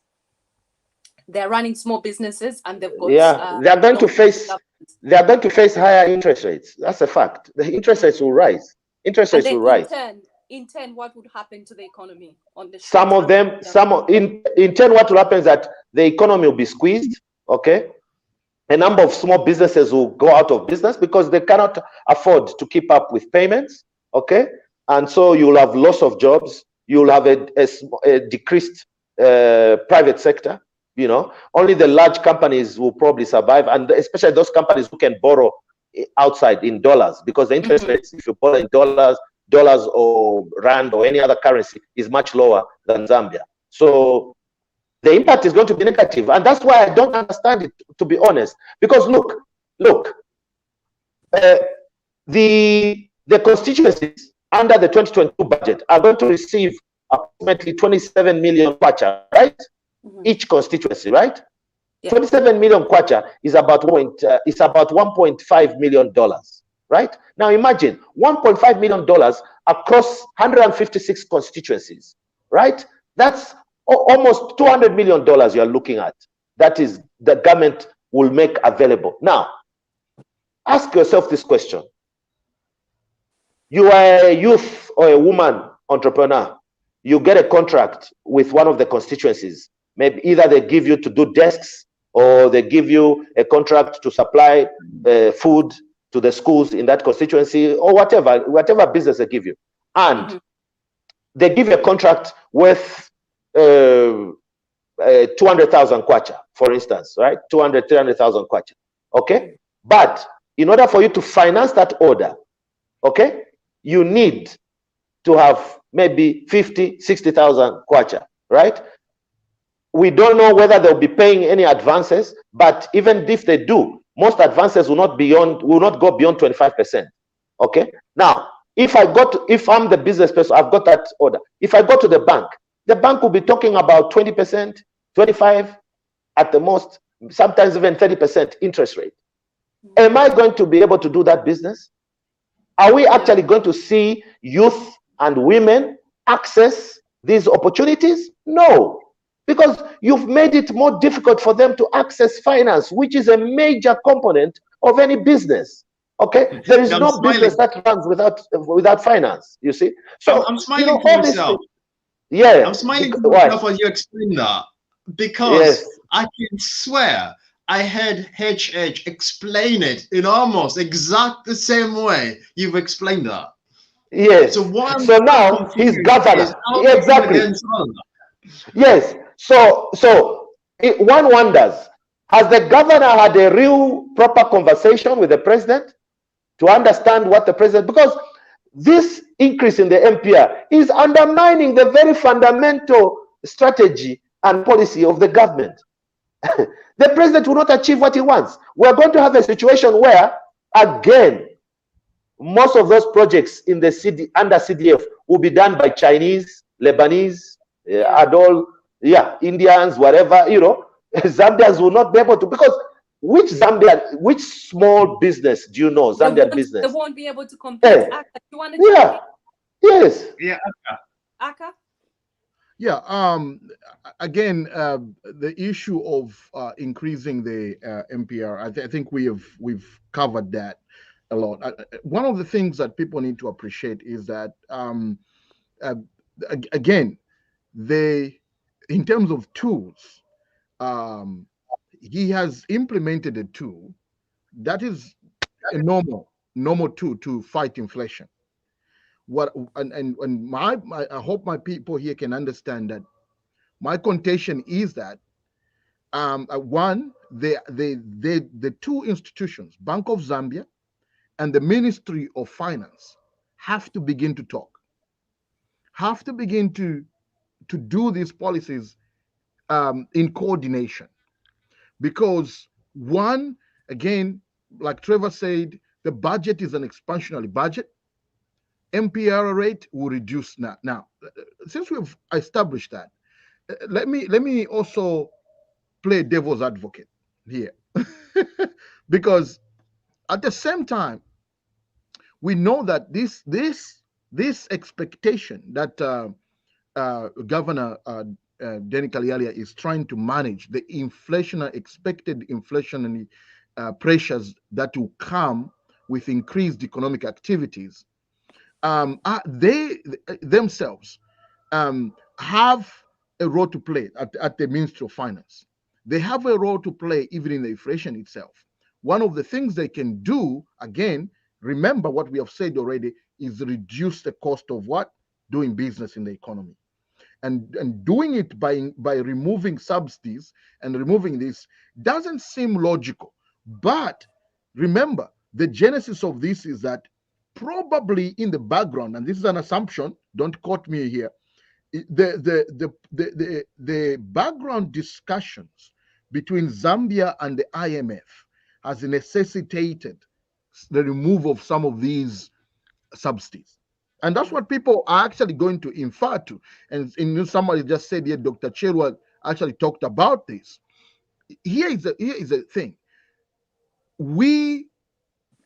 They're running small businesses and they've got they're going to face higher interest rates. That's a fact. The interest rates will rise. Interest rates will rise. In turn, what would happen to the economy on the in turn, what will happen is that the economy will be squeezed. Okay, a number of small businesses will go out of business because they cannot afford to keep up with payments. Okay, and so you'll have loss of jobs. You'll have a decreased private sector. You know, only the large companies will probably survive, and especially those companies who can borrow outside in dollars, because the interest rates, if you borrow in dollars or rand or any other currency, is much lower than Zambia. So the impact is going to be negative, and that's why I don't understand it, to be honest. Because look, the constituencies under the 2022 budget are going to receive approximately 27 million kwacha, right? Each constituency, right? Yeah. 27 million kwacha is about $1.5 million, right? Now imagine $1.5 million across 156 constituencies, right? That's almost $200 million you're looking at. That is the government will make available. Now, ask yourself this question. You are a youth or a woman entrepreneur. You get a contract with one of the constituencies. Maybe either they give you to do desks, or they give you a contract to supply food to the schools in that constituency, or whatever business they give you. And they give you a contract worth 200,000 kwacha, for instance, right? 300,000 kwacha. Okay? But in order for you to finance that order, okay, you need to have maybe 50, 60,000 kwacha, right? We don't know whether they'll be paying any advances, but even if they do, most advances will not go beyond 25%. Okay. Now, if I'm the business person, I've got that order. If I go to the bank will be talking about 20%, 25% at the most, sometimes even 30% interest rate. Am I going to be able to do that business? Are we actually going to see youth and women access these opportunities? No. because you've made it more difficult for them to access finance, which is a major component of any business. Okay, there is no business that runs without finance. You see, so I'm smiling to all myself. Yeah, I'm smiling to myself as you explain that, because I can swear I heard HH explain it in almost exact the same way you've explained that. Yes. So what So now he's governor. Exactly. Yes. So one wonders, has the governor had a real proper conversation with the president to understand what the president, because this increase in the MPR is undermining the very fundamental strategy and policy of the government. The president will not achieve what he wants. We're going to have a situation where, again, most of those projects in the city under CDF will be done by Chinese, Lebanese, Indians, whatever, you know. Zambians will not be able to, because which small business do you know, Zambian business? They won't be able to compete. Aka, you want to jump in? Yes. Yeah, Aka? Yeah, again, the issue of increasing the MPR, I think we've covered that a lot. One of the things that people need to appreciate is that, again, in terms of tools, he has implemented a tool that is a normal tool to fight inflation. I hope my people here can understand that my contention is that the two institutions, Bank of Zambia and the Ministry of Finance, have to begin to talk, have to begin to do these policies in coordination. Because one, again, like Trevor said, the budget is an expansionary budget. MPR rate will reduce now. Now, since we've established that, let me also play devil's advocate here. Because at the same time, we know that this expectation that Governor Denny Kalyalya is trying to manage, the expected inflationary pressures that will come with increased economic activities, they themselves have a role to play at the Ministry of Finance. They have a role to play even in the inflation itself. One of the things they can do, again, remember what we have said already, is reduce the cost of doing business in the economy. And doing it by removing subsidies and removing this doesn't seem logical. But remember, the genesis of this is that probably in the background, and this is an assumption, don't quote me here, the background discussions between Zambia and the IMF has necessitated the removal of some of these subsidies. And that's what people are actually going to infer to. And somebody just said here, Dr. Cherwa actually talked about this. Here is the thing. We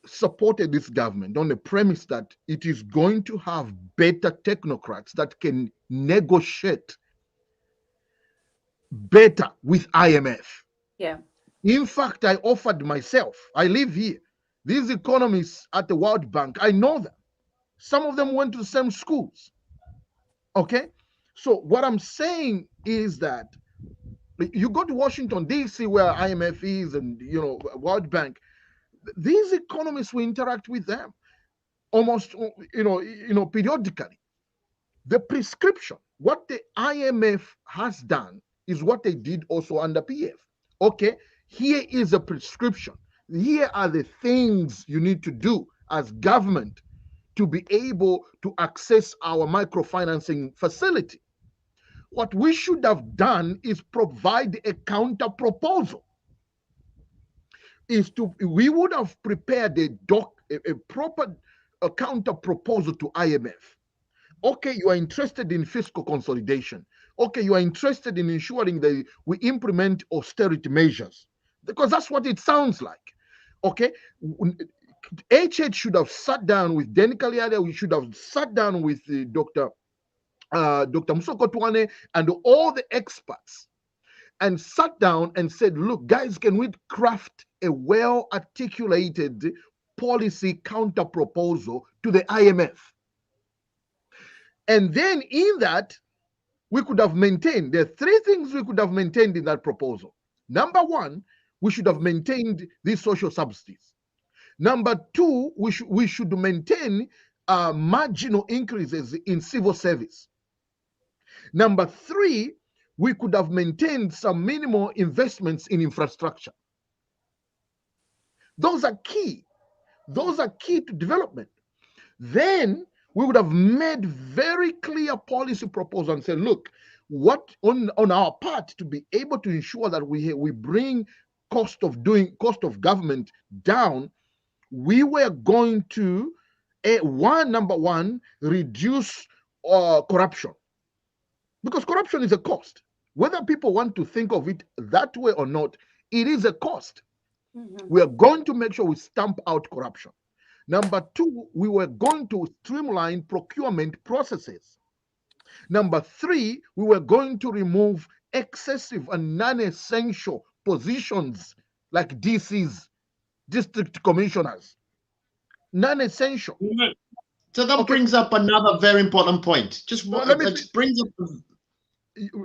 supported this government on the premise that it is going to have better technocrats that can negotiate better with IMF. Yeah. In fact, I offered myself. I live here. These economists at the World Bank, I know them. Some of them went to the same schools. Okay? So what I'm saying is that you go to Washington, D.C., where IMF is, and World Bank, these economists, we interact with them almost periodically. The prescription, what the IMF has done, is what they did also under PF. Okay, here is a prescription. Here are the things you need to do as government to be able to access our microfinancing facility. What we should have done is provide a counter proposal. We would have prepared a proper counter proposal to IMF. Okay, you are interested in fiscal consolidation. Okay, you are interested in ensuring that we implement austerity measures, because that's what it sounds like. Okay, HH should have sat down with Denny Kalyalya. We should have sat down with Dr. Musokotwane and all the experts and sat down and said, look, guys, can we craft a well-articulated policy counter proposal to the IMF? And then in that, we could have maintained, there are three things we could have maintained in that proposal. Number one, we should have maintained these social subsidies. Number two, we should maintain marginal increases in civil service. Number three, we could have maintained some minimal investments in infrastructure. Those are key. Those are key to development. Then we would have made very clear policy proposals and said, look, what on our part to be able to ensure that we bring cost of government down, we were going to number one, reduce corruption, because corruption is a cost. Whether people want to think of it that way or not, it is a cost. We are going to make sure we stamp out corruption. Number two, we were going to streamline procurement processes. Number three, we were going to remove excessive and non-essential positions like DCs, district commissioners. Non-essential. So that brings up another very important point.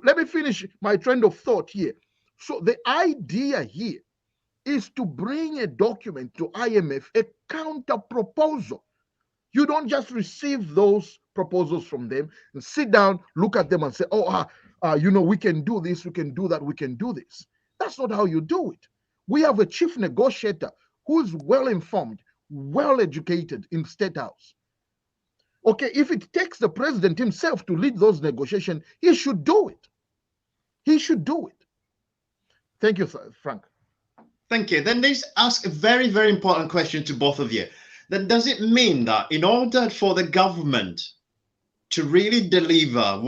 Let me finish my trend of thought here. So the idea here is to bring a document to IMF, a counter proposal. You don't just receive those proposals from them and sit down, look at them and say, we can do this, we can do that, we can do this. That's not how you do it. We have a chief negotiator who's well-informed, well-educated in State House. Okay, if it takes the president himself to lead those negotiations, he should do it. He should do it. Thank you, sir, Frank. Thank you. Then let's ask a very, very important question to both of you. Then does it mean that in order for the government to really deliver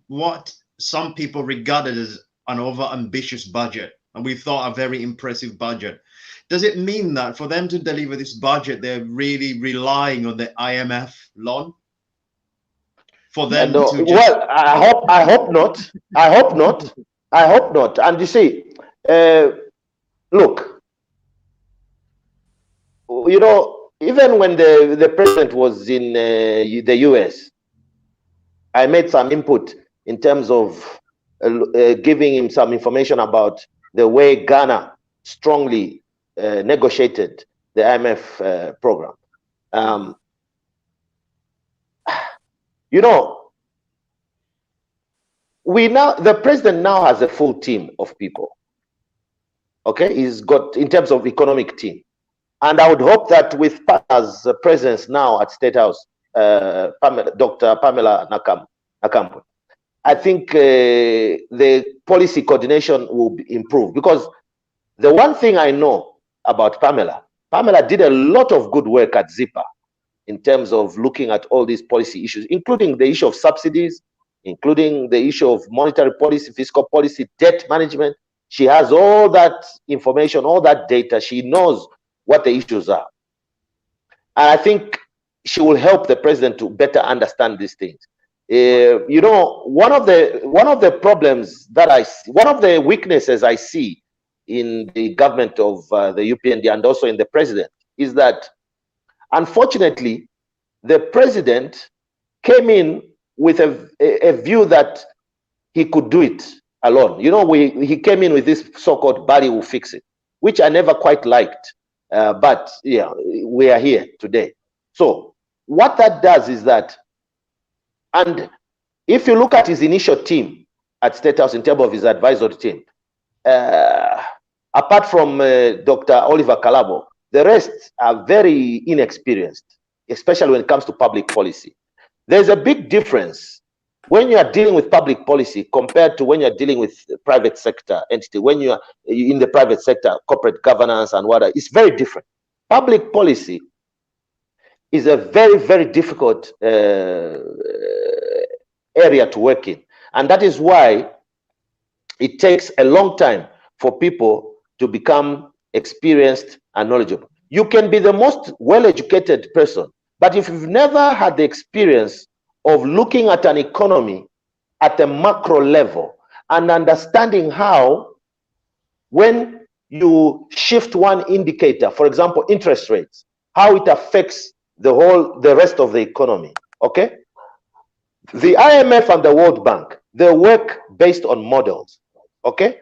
what some people regarded as an over-ambitious budget, and we thought a very impressive budget, does it mean that for them to deliver this budget, they're really relying on the IMF loan? For them to just... Well, I hope not. I hope not. I hope not. And you see, look, even when the president was in the US, I made some input in terms of giving him some information about the way Ghana strongly negotiated the IMF program. The president now has a full team of people. Okay, he's got, in terms of economic team. And I would hope that with Pana's presence now at State House, Dr. Pamela Nakambo, I think the policy coordination will improve. Because the one thing I know about Pamela did a lot of good work at ZIPA in terms of looking at all these policy issues, including the issue of subsidies, including the issue of monetary policy, fiscal policy, debt management. She has all that information, all that data. She knows what the issues are. And I think she will help the president to better understand these things. One of the problems that I see, one of the weaknesses I see in the government of the UPND and also in the president is that, unfortunately, the president came in with a view that he could do it alone. He came in with this so-called Bali will fix it, which I never quite liked. But yeah, we are here today. So what that does is that, and if you look at his initial team at State House in terms of his advisory team, apart from Dr. Oliver Kalabo, the rest are very inexperienced, especially when it comes to public policy. There's a big difference when you are dealing with public policy compared to when you're dealing with private sector entity. When you are in the private sector, corporate governance and whatever, it's very different. Public policy is a very, very difficult area to work in. And that is why it takes a long time for people to become experienced and knowledgeable. You can be the most well-educated person, but if you've never had the experience of looking at an economy at a macro level and understanding how, when you shift one indicator, for example, interest rates, how it affects the rest of the economy. Okay, the IMF and the World Bank, they work based on models. Okay,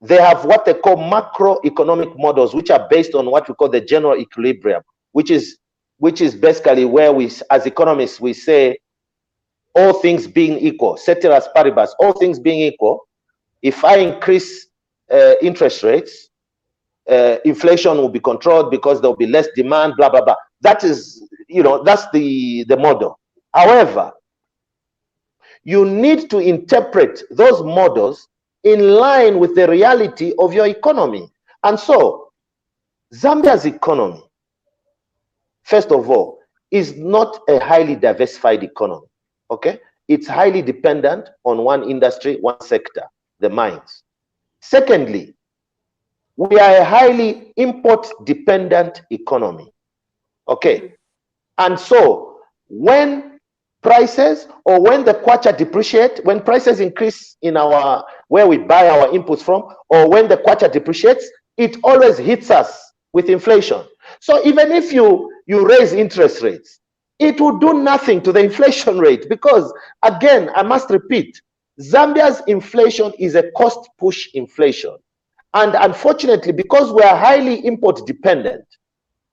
they have what they call macroeconomic models, which are based on what we call the general equilibrium, which is basically where we, as economists, we say all things being equal, ceteris paribus, all things being equal, if I increase interest rates, inflation will be controlled because there will be less demand, blah, blah, blah. That is, that's the model. However, you need to interpret those models in line with the reality of your economy. And so, Zambia's economy, first of all, is not a highly diversified economy, okay? It's highly dependent on one industry, one sector, the mines. Secondly, we are a highly import-dependent economy, okay? And so, when prices, or when the kwacha depreciate, when prices increase in where we buy our inputs from, or when the kwacha depreciates, it always hits us with inflation. So even if you raise interest rates, it will do nothing to the inflation rate, because again, I must repeat, Zambia's inflation is a cost push inflation. And unfortunately, because we are highly import dependent,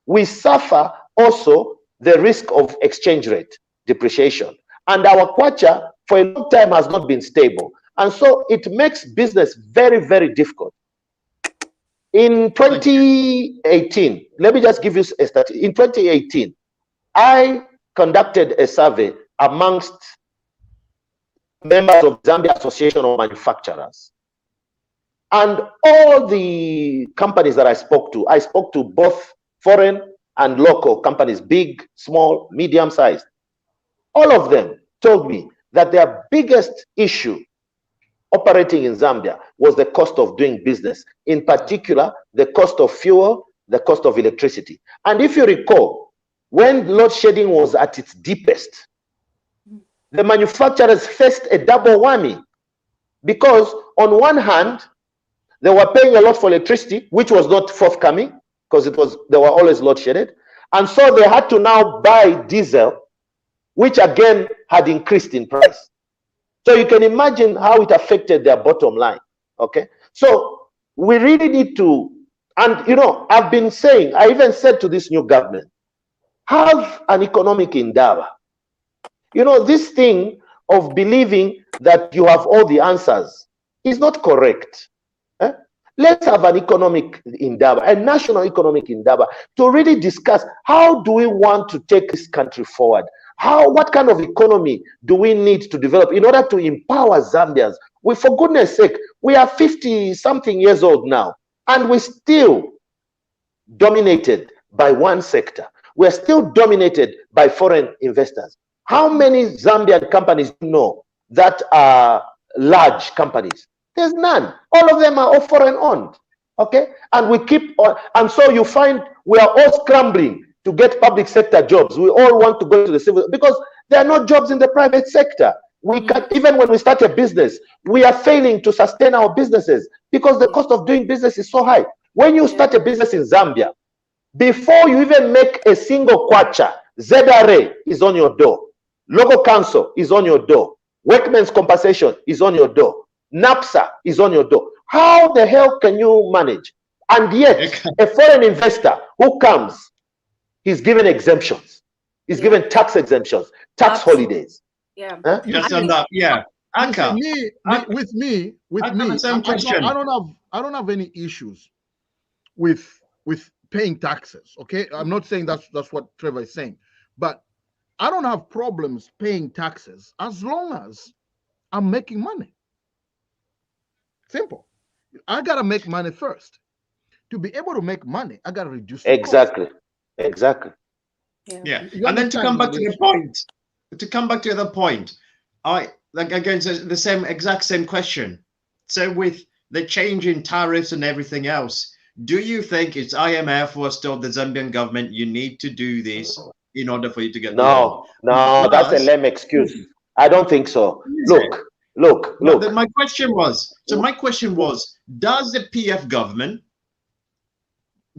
we suffer also the risk of exchange rate depreciation. And our kwacha for a long time has not been stable. And so it makes business very, very difficult. In 2018, let me just give you a stat. In 2018, I conducted a survey amongst members of Zambia Association of Manufacturers. And all the companies that I spoke to both foreign and local companies, big, small, medium-sized. All of them told me that their biggest issue operating in Zambia was the cost of doing business, in particular, the cost of fuel, the cost of electricity. And if you recall, when load shedding was at its deepest, the manufacturers faced a double whammy, because on one hand, they were paying a lot for electricity, which was not forthcoming, because they were always load shedded. And so they had to now buy diesel, which again had increased in price. So you can imagine how it affected their bottom line. Okay, so we really need to, and I've been saying, I even said to this new government, have an economic endeavor. This thing of believing that you have all the answers is not correct. Let's have an economic endeavor, a national economic endeavor, to really discuss how do we want to take this country forward. What kind of economy do we need to develop in order to empower Zambians? For goodness sake, we are 50-something years old now, and we're still dominated by one sector. We're still dominated by foreign investors. How many Zambian companies do you know that are large companies? There's none. All of them are all foreign owned. Okay? And we keep on, and so you find we are all scrambling to get public sector jobs. We all want to go to the civil, because there are no jobs in the private sector. We can, even when we start a business, we are failing to sustain our businesses because the cost of doing business is so high. When you start a business in Zambia, before you even make a single kwacha, ZRA is on your door. Local council is on your door. Workmen's compensation is on your door. NAPSA is on your door. How the hell can you manage? And yet, a foreign investor who comes, he's given exemptions. He's given tax exemptions, tax holidays. Yeah. Huh? Just on that, yeah. Anka, With me, I don't have any issues with paying taxes. Okay, I'm not saying that's what Trevor is saying, but I don't have problems paying taxes as long as I'm making money. Simple. I gotta make money first. To be able to make money, I gotta reduce the Exactly. cost. Exactly. Yeah. And then to come back to the point, the other point, again, so the exact same question. So with the change in tariffs and everything else, do you think it's IMF or still the Zambian government, you need to do this in order for you to get the loan? No, that's a lame excuse. I don't think so. Look, Look. My question was, does the PF government,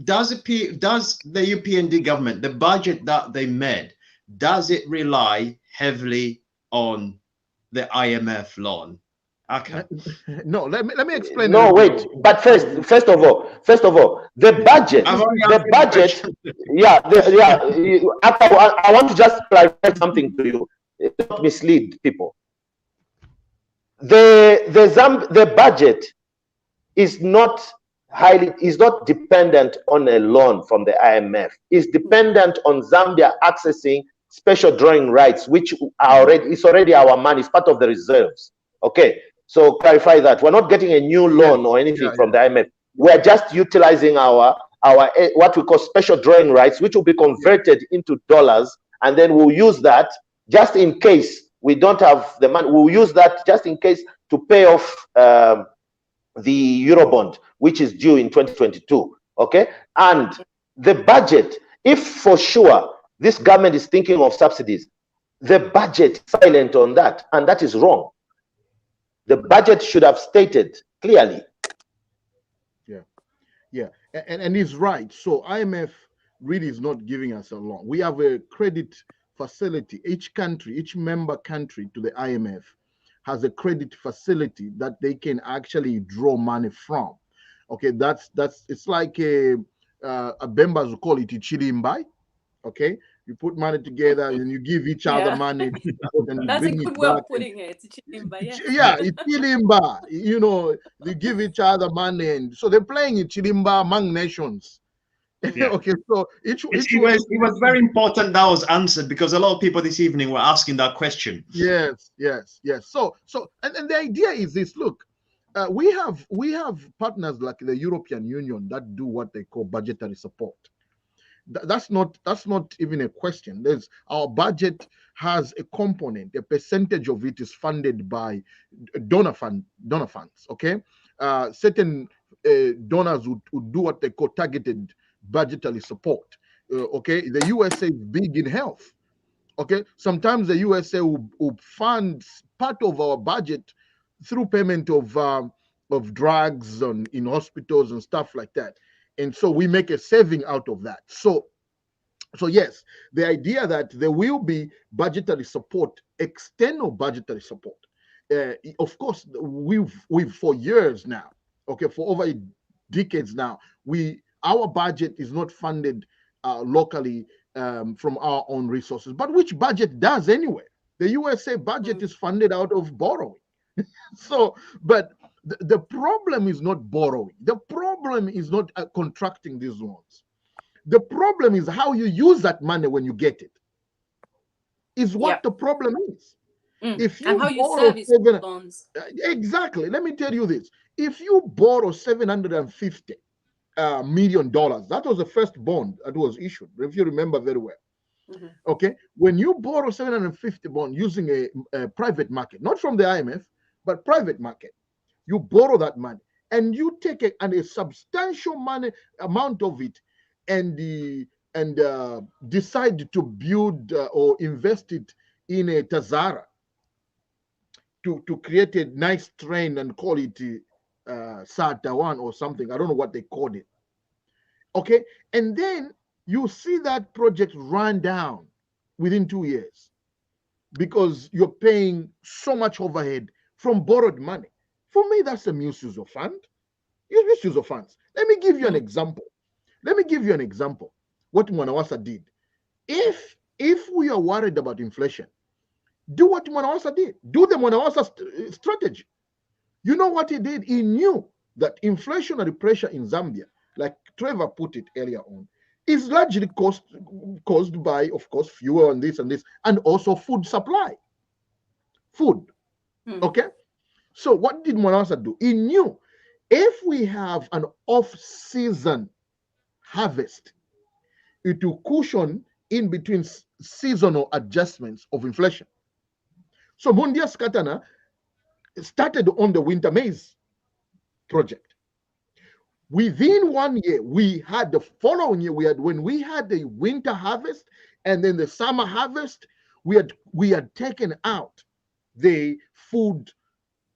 does the UPND government, the budget that they made, does it rely heavily on the IMF loan? Okay. No, let me explain. No, wait. But first of all, the budget. I want to just clarify something to you, not mislead people. The budget is not dependent on a loan from the IMF. It's dependent on Zambia accessing special drawing rights, which is already our money. It's part of the reserves. Okay. So clarify that we're not getting a new loan or anything from the IMF. We're just utilizing our what we call special drawing rights, which will be converted into dollars, and then we'll use that just in case we don't have the money. We'll use that just in case to pay off the Eurobond, which is due in 2022. Okay, and the budget, if for sure this government is thinking of subsidies, the budget is silent on that, and that is wrong. The budget should have stated clearly. Yeah, and he's right. So IMF really is not giving us a loan. We have a credit facility. Each country, each member country to the IMF has a credit facility that they can actually draw money from. Okay, it's like a Bembas will call it Chilimbai. Okay, you put money together and you give each other money. And that's a good way of putting it. Chilimba, it's Chilimba. You know, they give each other money, and so they're playing in Chilimba among nations. Yeah. Okay, so it was very important that was answered, because a lot of people this evening were asking that question. Yes. So and the idea is this: look, we have partners like the European Union that do what they call budgetary support. That's not even a question. Our budget has a component, a percentage of it is funded by donor funds. Okay, certain donors would do what they call targeted budgetary support. Okay, the USA is big in health. Okay, sometimes the USA will fund part of our budget through payment of drugs in hospitals and stuff like that. And so we make a saving out of that. So yes, the idea that there will be budgetary support, external budgetary support. Of course, we've for years now, okay, for over decades now, our budget is not funded locally from our own resources. But which budget does anyway? The USA budget is funded out of borrowing. So, but the problem is not borrowing. The problem is not contracting these loans. The problem is how you use that money when you get it. Is what the problem is. If you and how you borrow service loans. Exactly. Let me tell you this. If you borrow $750 million, that was the first bond that was issued, if you remember very well. Okay. When you borrow 750 bond using a private market, not from the IMF, but private market, you borrow that money and you take a substantial amount of it and decide to build or invest it in a Tazara to create a nice train and call it Satawan or something. I don't know what they called it. Okay. And then you see that project run down within 2 years because you're paying so much overhead from borrowed money. For me, that's a misuse of funds. Misuse of funds. Let me give you an example. What Mwanawasa did. If we are worried about inflation, do what Mwanawasa did. Do the Mwanawasa strategy. You know what he did? He knew that inflationary pressure in Zambia, like Trevor put it earlier on, is largely caused by, of course, fuel and this, and also food supply. Food. Okay? So what did Mwanawasa do? He knew if we have an off-season harvest, it will cushion in between seasonal adjustments of inflation. So Mundia Skatana started on the winter maize project. Within 1 year, we had the following year, when we had the winter harvest and then the summer harvest, we had taken out the food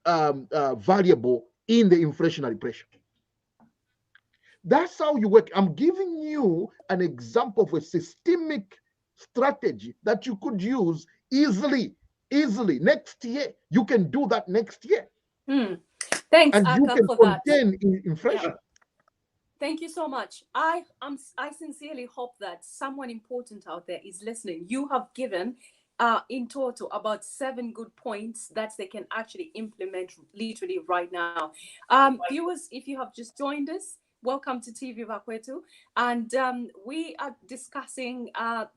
variable in the inflationary pressure. That's how you work. I'm giving you an example of a systemic strategy that you could use easily next year. You can do that next year. Thanks, and Aka, you can for that. contain inflation. Yeah. Thank you so much. I sincerely hope that someone important out there is listening. You have given in total about 7 good points that they can actually implement literally right now. Viewers, if you have just joined us, welcome to TVBAKWETU, and we are discussing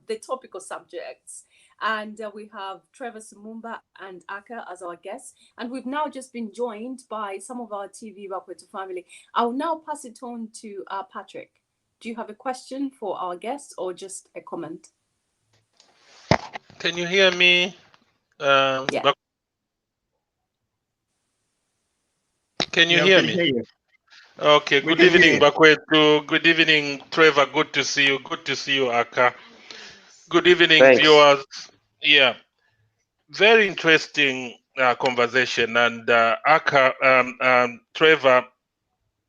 the topical subjects. And we have Trevor, Simumba, and Aka as our guests. And we've now just been joined by some of our TVBAKWETU family. I'll now pass it on to Patrick. Do you have a question for our guests or just a comment? Can you hear me? Yeah. Can you hear me? Hear you. Okay, good evening, Bakwetu. Good evening, Trevor. Good to see you. Good to see you, Aka. Good evening, Thanks. viewers. Yeah, very interesting conversation. And Aka, Trevor,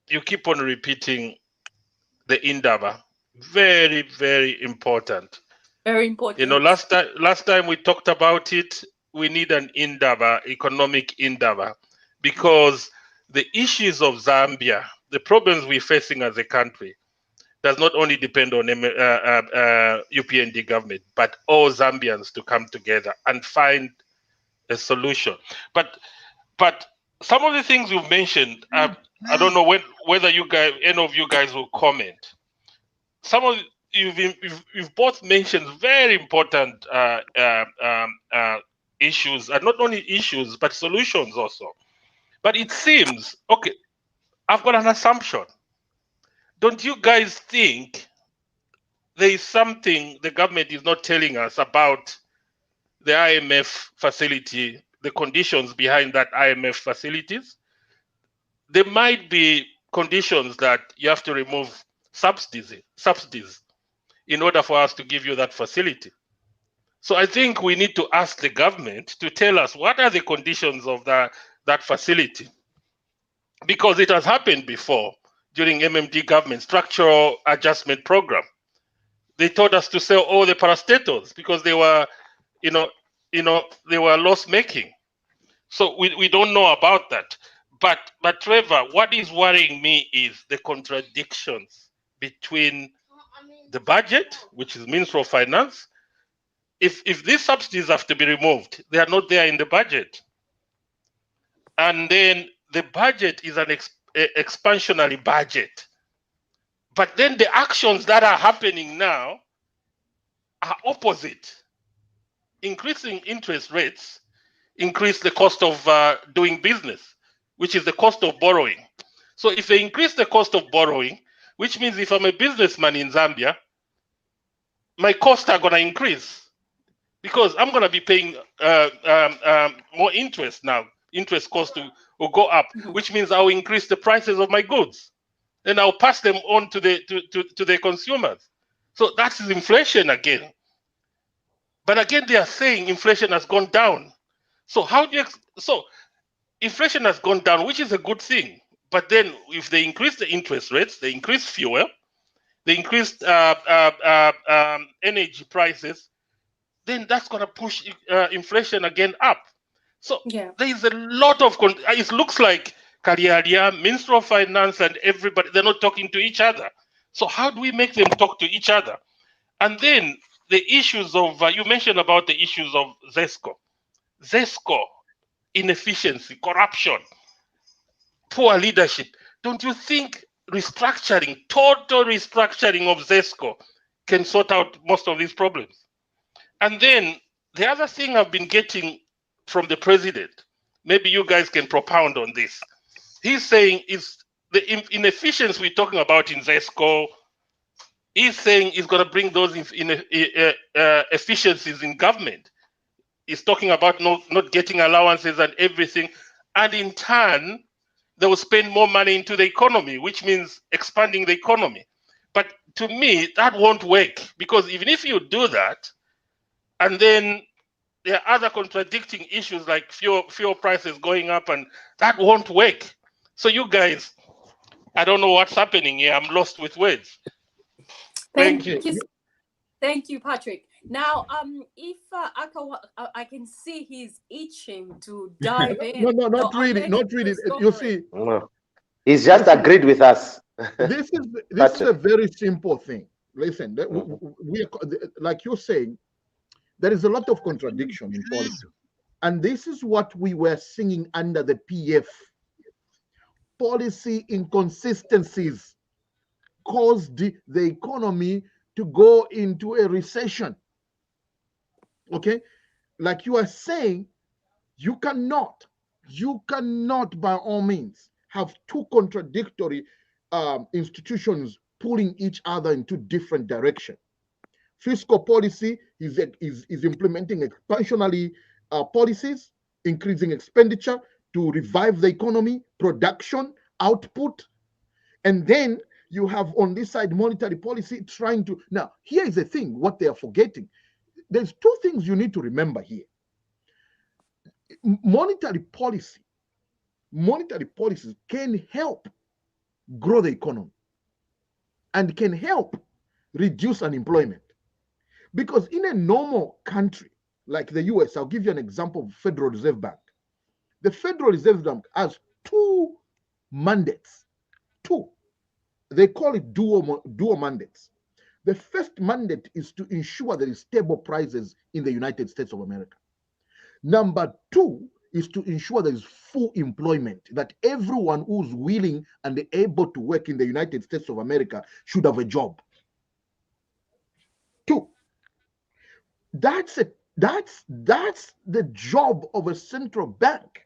you keep on repeating the Indaba. Very, very important. Very important. You know, last time we talked about it, we need an Indaba, economic Indaba, because the issues of Zambia, the problems we're facing as a country, does not only depend on UPND government, but all Zambians to come together and find a solution. But some of the things you've mentioned, I don't know whether you guys, any of you guys, will comment. Some of you've both mentioned very important issues, and not only issues but solutions also. But it seems, okay, I've got an assumption. Don't you guys think there is something the government is not telling us about the IMF facility, the conditions behind that IMF facilities? There might be conditions that you have to remove subsidies in order for us to give you that facility. So I think we need to ask the government to tell us what are the conditions of that facility, because it has happened before during MMD government structural adjustment program. They told us to sell all the parastatals because they were, they were loss making. So we don't know about that. But Trevor, what is worrying me is the contradictions between the budget, which is Ministry of Finance. If these subsidies have to be removed, they are not there in the budget. And then the budget is an expansionary budget. But then the actions that are happening now are opposite. Increasing interest rates increase the cost of doing business, which is the cost of borrowing. So if they increase the cost of borrowing, which means if I'm a businessman in Zambia, my costs are going to increase because I'm going to be paying more interest now. Interest cost will go up, which means I'll increase the prices of my goods. Then I'll pass them on to the consumers. So that's inflation again. But again, they are saying inflation has gone down. So how do you? So inflation has gone down, which is a good thing. But then, if they increase the interest rates, they increase fuel, they increase energy prices, then that's going to push inflation again up. So there is a lot of. It looks like Kalyalya, Minister of Finance, and everybody—they're not talking to each other. So how do we make them talk to each other? And then the issues of you mentioned about the issues of ZESCO, inefficiency, corruption, poor leadership. Don't you think restructuring, total restructuring of ZESCO can sort out most of these problems? And then the other thing I've been getting from the president, maybe you guys can propound on this. He's saying is the inefficiency we're talking about in ZESCO. He's saying he's going to bring those efficiencies in government. He's talking about not getting allowances and everything. And in turn, they will spend more money into the economy, which means expanding the economy. But to me, that won't work, because even if you do that, and then there are other contradicting issues like fuel prices going up, and that won't work. So you guys, I don't know what's happening here. I'm lost with words. Thank you. Thank you, Patrick. Now, if I can see he's itching to dive in. No, not really. You see, no. He's just agreed with us. This is a very simple thing. Listen, we are, like you're saying, there is a lot of contradiction in policy, and this is what we were singing under the PF. Policy inconsistencies caused the economy to go into a recession. Okay, like you are saying, you cannot by all means have two contradictory institutions pulling each other into different directions. Fiscal policy is implementing expansionary policies, increasing expenditure to revive the economy, production, output, and then you have on this side monetary policy trying to. Now, here is the thing: what they are forgetting. There's two things you need to remember here. Monetary policies can help grow the economy and can help reduce unemployment. Because in a normal country like the US, I'll give you an example of Federal Reserve Bank. The Federal Reserve Bank has two mandates. Two. They call it dual mandates. The first mandate is to ensure there is stable prices in the United States of America. Number two is to ensure there is full employment, that everyone who's willing and able to work in the United States of America should have a job. Two. That's the job of a central bank.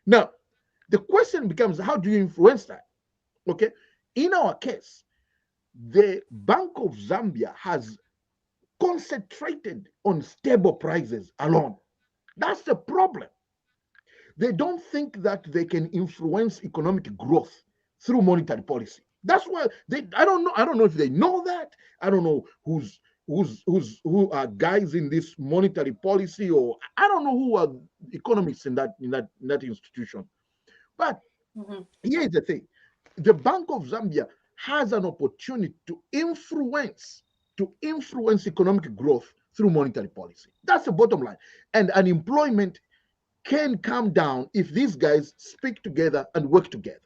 Now, the question becomes, how do you influence that? Okay, in our case, the Bank of Zambia has concentrated on stable prices alone. That's the problem. They don't think that they can influence economic growth through monetary policy. That's why I don't know if they know that. I don't know who are guys in this monetary policy, or I don't know who are economists in that institution. But here is the thing: the Bank of Zambia has an opportunity to influence economic growth through monetary policy. That's the bottom line. And unemployment can come down if these guys speak together and work together.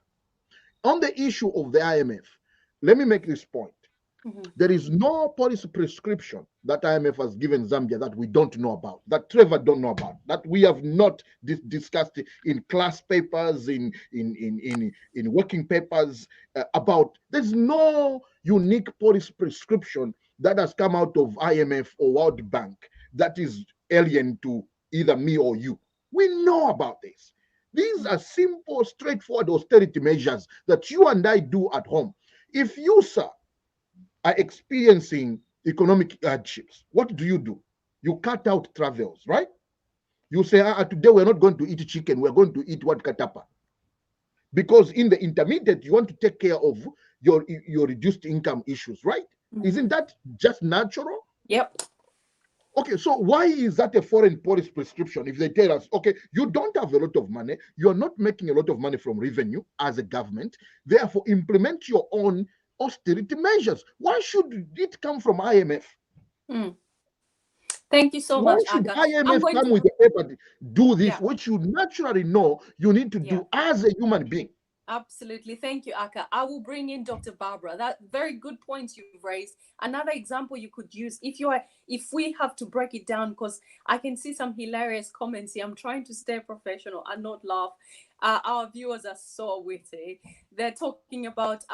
On the issue of the IMF, let me make this point. There is no policy prescription that IMF has given Zambia that we don't know about, that Trevor don't know about, that we have not discussed in class papers, in working papers about. There's no unique policy prescription that has come out of IMF or World Bank that is alien to either me or you. We know about this. These are simple, straightforward austerity measures that you and I do at home. If you, sir, are experiencing economic hardships, what do? You cut out travels, right? You say, today we're not going to eat chicken, we're going to eat what katapa. Because in the intermediate, you want to take care of your reduced income issues, right? Isn't that just natural? Yep. Okay, so why is that a foreign policy prescription if they tell us, okay, you don't have a lot of money, you're not making a lot of money from revenue as a government, therefore implement your own austerity measures? Why should it come from IMF? Thank you so much, Why should Aka. IMF come with the paper, do this, Yeah. which you naturally know you need to do as a human being? Absolutely. Thank you, Aka. I will bring in Dr. Barbara. That very good points you've raised. Another example you could use if we have to break it down, because I can see some hilarious comments here. I'm trying to stay professional and not laugh. Our viewers are so witty. They're talking about,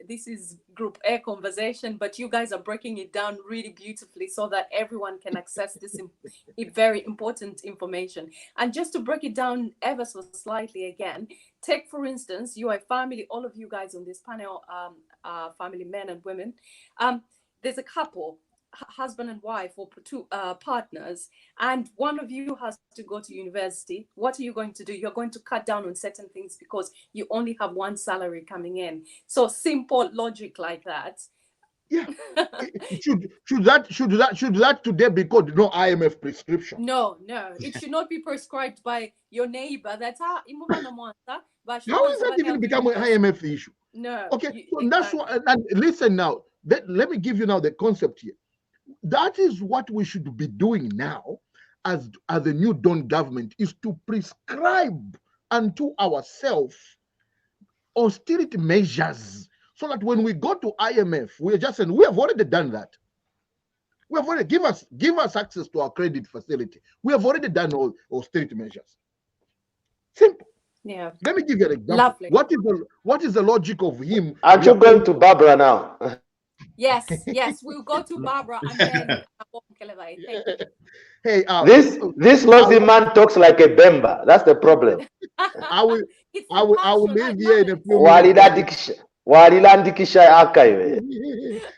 this is group A conversation, but you guys are breaking it down really beautifully so that everyone can access this very important information. And just to break it down ever so slightly again, take, for instance, you are a family, all of you guys on this panel, family men and women. There's a couple, husband and wife, or two partners, and one of you has to go to university. What are you going to do? You're going to cut down on certain things because you only have one salary coming in. So simple logic like that. Yeah. should that today be called no IMF prescription? No, it should not be prescribed by your neighbor. That's how How is that even become an IMF issue? No. Okay, so that's what. And listen now. Let me give you now the concept here. That is what we should be doing now, as the new Dawn government, is to prescribe unto ourselves austerity measures, so that when we go to IMF, we are just saying we have already done that. We have already give us access to our credit facility. We have already done all austerity measures. Simple. Yeah. Let me give you an example. Lovely. What is the logic of him? Aren't you going to Barbara now? Yes, we'll go to Barbara and then thank you. Hey, this lousy man talks like a Bemba. That's the problem. I will leave here in a few minutes.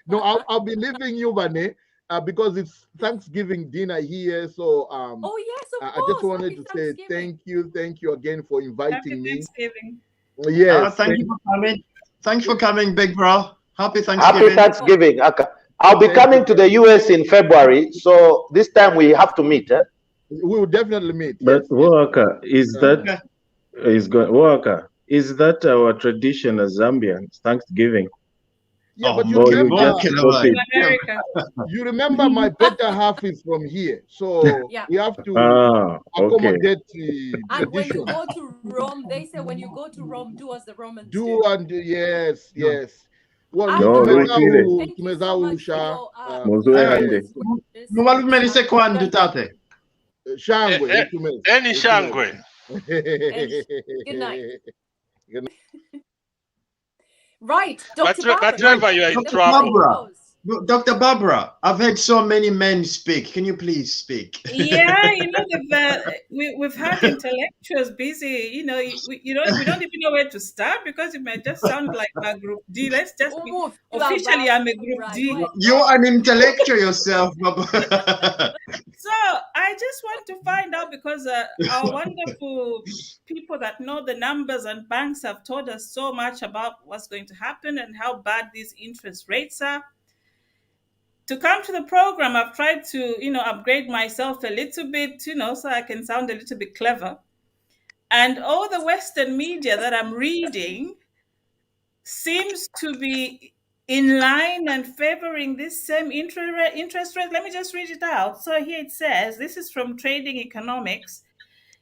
No, I'll be leaving you, Bane, because it's Thanksgiving dinner here. So oh yes, of course. I just wanted to say thank you again for inviting me. Thanksgiving. Yes. Thank you for coming. Thanks for coming, big bro. Happy Thanksgiving. Happy Thanksgiving, Aka. I'll be coming to the US in February, so this time we have to meet. Eh? We will definitely meet. But Woaka, is that our tradition as Zambians, Thanksgiving? Yeah, but you remember my better half is from here, so we have to accommodate the and tradition. when you go to Rome, they say when you go to Rome, do as the Romans do. And yes. Well, thank you so much Any shangwe. Good night. Right, Dr. Trevor, you are in trouble. Dr. Barbara, I've heard so many men speak. Can you please speak? Yeah, we've had intellectuals busy. We don't even know where to start because it might just sound like a group D. Let's just be officially I'm a group D. You're an intellectual yourself, Barbara. So I just want to find out, because our wonderful people that know the numbers and banks have told us so much about what's going to happen and how bad these interest rates are. To come to the program, I've tried to, upgrade myself a little bit, so I can sound a little bit clever. And all the Western media that I'm reading seems to be in line and favoring this same interest rate. Let me just read it out. So here it says, this is from Trading Economics.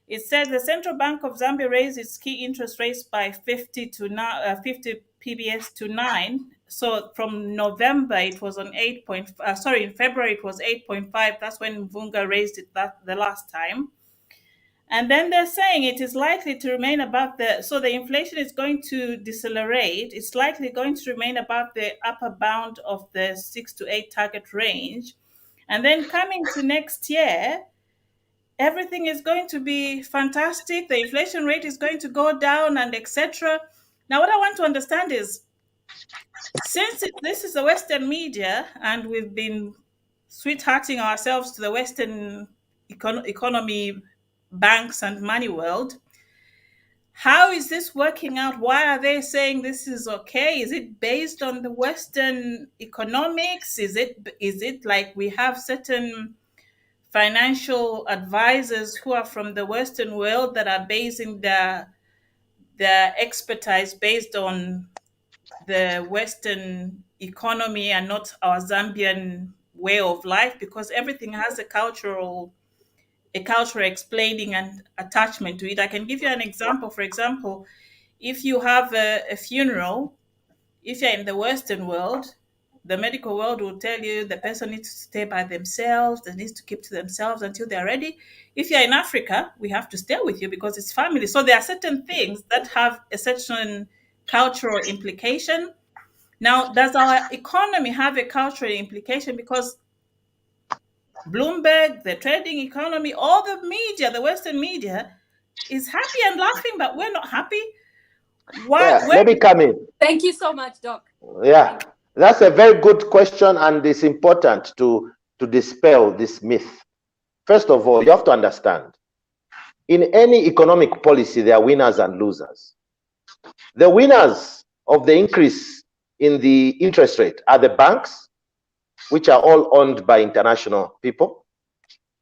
It says the Central Bank of Zambia raised its key interest rates by 50 PBS to 9. So from November, it was on in February, it was 8.5. That's when Mvunga raised it the last time. And then they're saying it is likely to remain above so the inflation is going to decelerate. It's likely going to remain above the upper bound of the 6 to 8 target range. And then coming to next year, everything is going to be fantastic. The inflation rate is going to go down and etc. Now, what I want to understand is, since this is the Western media and we've been sweethearting ourselves to the Western economy, banks and money world, how is this working out? Why are they saying this is okay? Is it based on the Western economics? Is it like we have certain financial advisors who are from the Western world that are basing their expertise based on the Western economy and not our Zambian way of life? Because everything has a cultural explaining and attachment to it. I can give you an example. For example, if you have a funeral, if you're in the Western world, the medical world will tell you the person needs to stay by themselves, they need to keep to themselves until they're ready. If you're in Africa, we have to stay with you because it's family. So there are certain things that have a certain cultural implication. Now, does our economy have a cultural implication? Because Bloomberg, the trading economy, all the media, the Western media, is happy and laughing, but we're not happy. Let me come in. Thank you so much, Doc. Yeah, that's a very good question, and it's important to dispel this myth. First of all, you have to understand, in any economic policy, there are winners and losers. The winners of the increase in the interest rate are the banks, which are all owned by international people.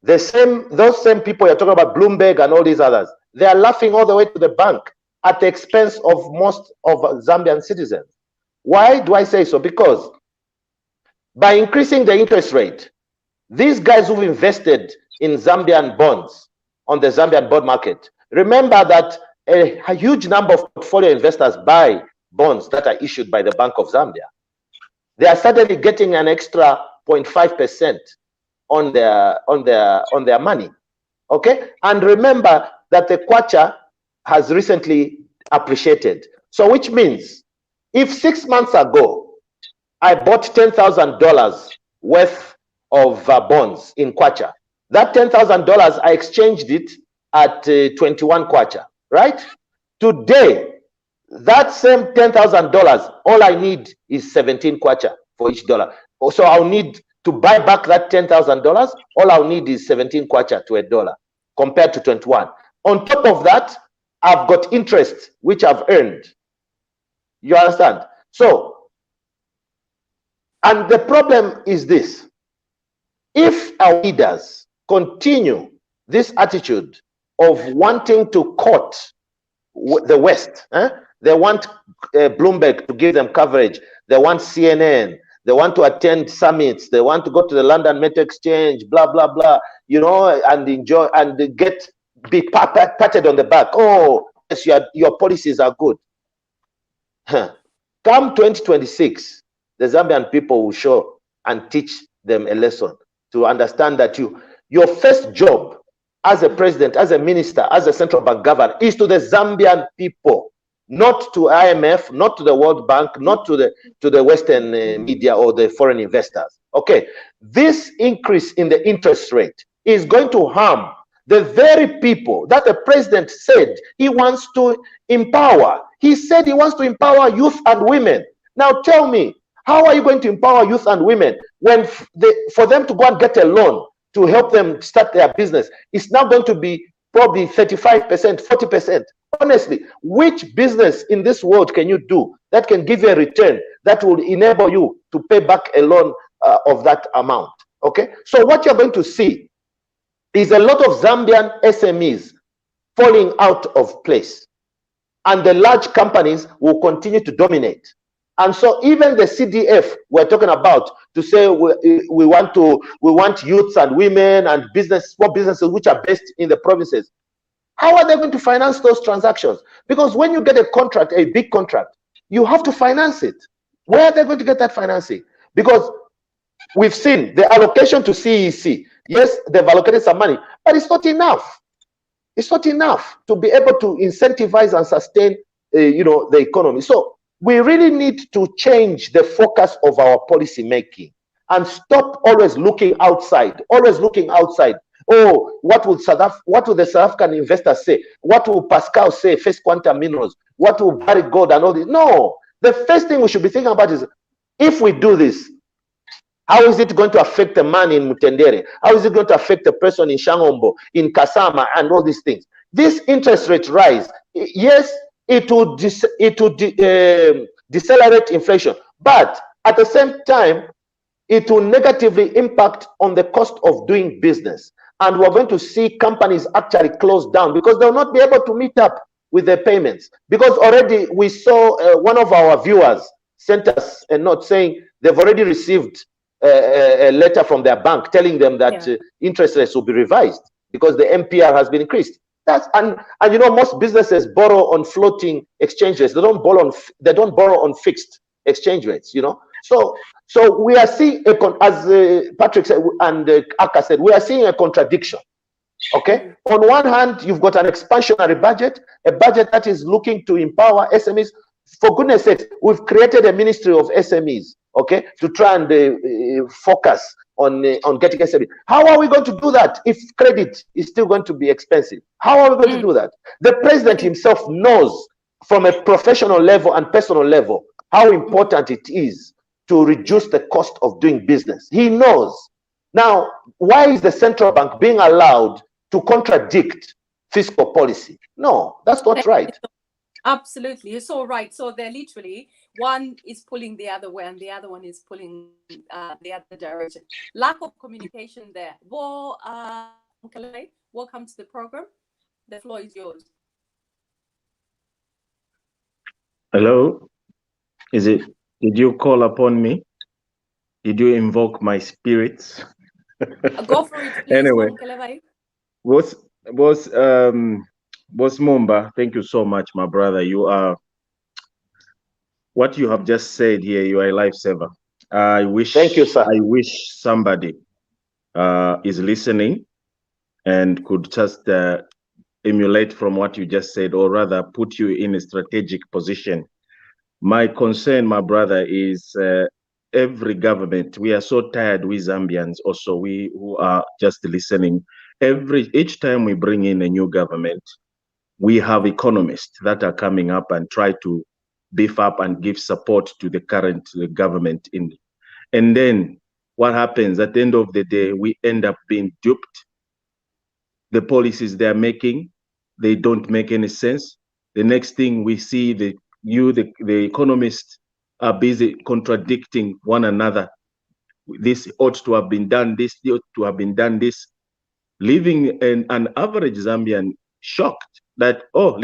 Those same people you're talking about, Bloomberg and all these others, they are laughing all the way to the bank at the expense of most of Zambian citizens. Why do I say so? Because by increasing the interest rate, these guys who've invested in Zambian bonds on the Zambian bond market, remember that a huge number of portfolio investors buy bonds that are issued by the Bank of Zambia. They are suddenly getting an extra 0.5% on their money. Okay, and remember that the kwacha has recently appreciated. So which means if 6 months ago I bought $10,000 worth of bonds in kwacha, that $10,000 I exchanged it at 21 kwacha, right? Today, that same $10,000, all I need is 17 kwacha for each dollar. So I'll need to buy back that $10,000. All I'll need is 17 kwacha to $1 compared to 21. On top of that, I've got interest which I've earned. You understand? So, and the problem is this: if our leaders continue this attitude of wanting to court the West, they want Bloomberg to give them coverage, they want CNN, they want to attend summits, they want to go to the London Metal Exchange, blah blah blah, you know, and enjoy and be patted on the back. Oh yes, your policies are good. Come 2026, the Zambian people will show and teach them a lesson to understand that your first job as a president, as a minister, as a central bank governor is to the Zambian people, not to IMF, not to the World Bank, not to the Western media or the foreign investors. Okay, this increase in the interest rate is going to harm the very people that the president said he wants to empower. He said he wants to empower youth and women. Now tell me, how are you going to empower youth and women when for them to go and get a loan to help them start their business, it's now going to be probably 35%, 40%. Honestly, which business in this world can you do that can give you a return that will enable you to pay back a loan of that amount? Okay, so what you're going to see is a lot of Zambian SMEs falling out of place, and the large companies will continue to dominate. And so even the CDF we're talking about, to say we want youths and women and small businesses which are based in the provinces, how are they going to finance those transactions? Because when you get a contract, a big contract, you have to finance it. Where are they going to get that financing? Because we've seen the allocation to CEC. Yes, they've allocated some money, but it's not enough. It's not enough to be able to incentivize and sustain, the economy. So we really need to change the focus of our policy making and stop always looking outside. Always looking outside. Oh, what would the South African investors say? What will Pascal say? First Quantum Minerals. What will Barrick Gold and all this? No. The first thing we should be thinking about is, if we do this, how is it going to affect the man in Mutendere? How is it going to affect the person in Shangombo, in Kasama, and all these things? This interest rate rise, yes, it will decelerate inflation, but at the same time, it will negatively impact on the cost of doing business. And we're going to see companies actually close down because they'll not be able to meet up with their payments. Because already we saw one of our viewers sent us a note saying they've already received a letter from their bank telling them that interest rates will be revised because the MPR has been increased. And most businesses borrow on floating exchange rates. They don't borrow on fixed exchange rates. So we are seeing as Patrick said and Aka said, we are seeing a contradiction. Okay, on one hand, you've got an expansionary budget, a budget that is looking to empower SMEs. For goodness sake, we've created a ministry of SMEs, okay, to try and focus on getting SMEs. How are we going to do that if credit is still going to be expensive? How are we going to do that? The president himself knows from a professional level and personal level how important it is to reduce the cost of doing business. He knows. Now, why is the central bank being allowed to contradict fiscal policy? No, that's not right. Absolutely, you're so right. So they're literally, one is pulling the other way and the other one is pulling the other direction. Lack of communication there. Welcome to the program. The floor is yours. Hello, did you call upon me? Did you invoke my spirits? Go for it, please. Anyway, Boss Mumba, thank you so much, my brother. You are, what you have just said here, you are a lifesaver. I wish, thank you, sir. I wish somebody is listening and could just emulate from what you just said, or rather put you in a strategic position. My concern, my brother, is every government, we are so tired, we Zambians also, we who are just listening, each time we bring in a new government, we have economists that are coming up and try to beef up and give support to the current government. And then what happens at the end of the day, we end up being duped. The policies they're making, they don't make any sense. The next thing we see, the economists are busy contradicting one another. This ought to have been done, this ought to have been done, this, leaving an average Zambian shocked that, oh,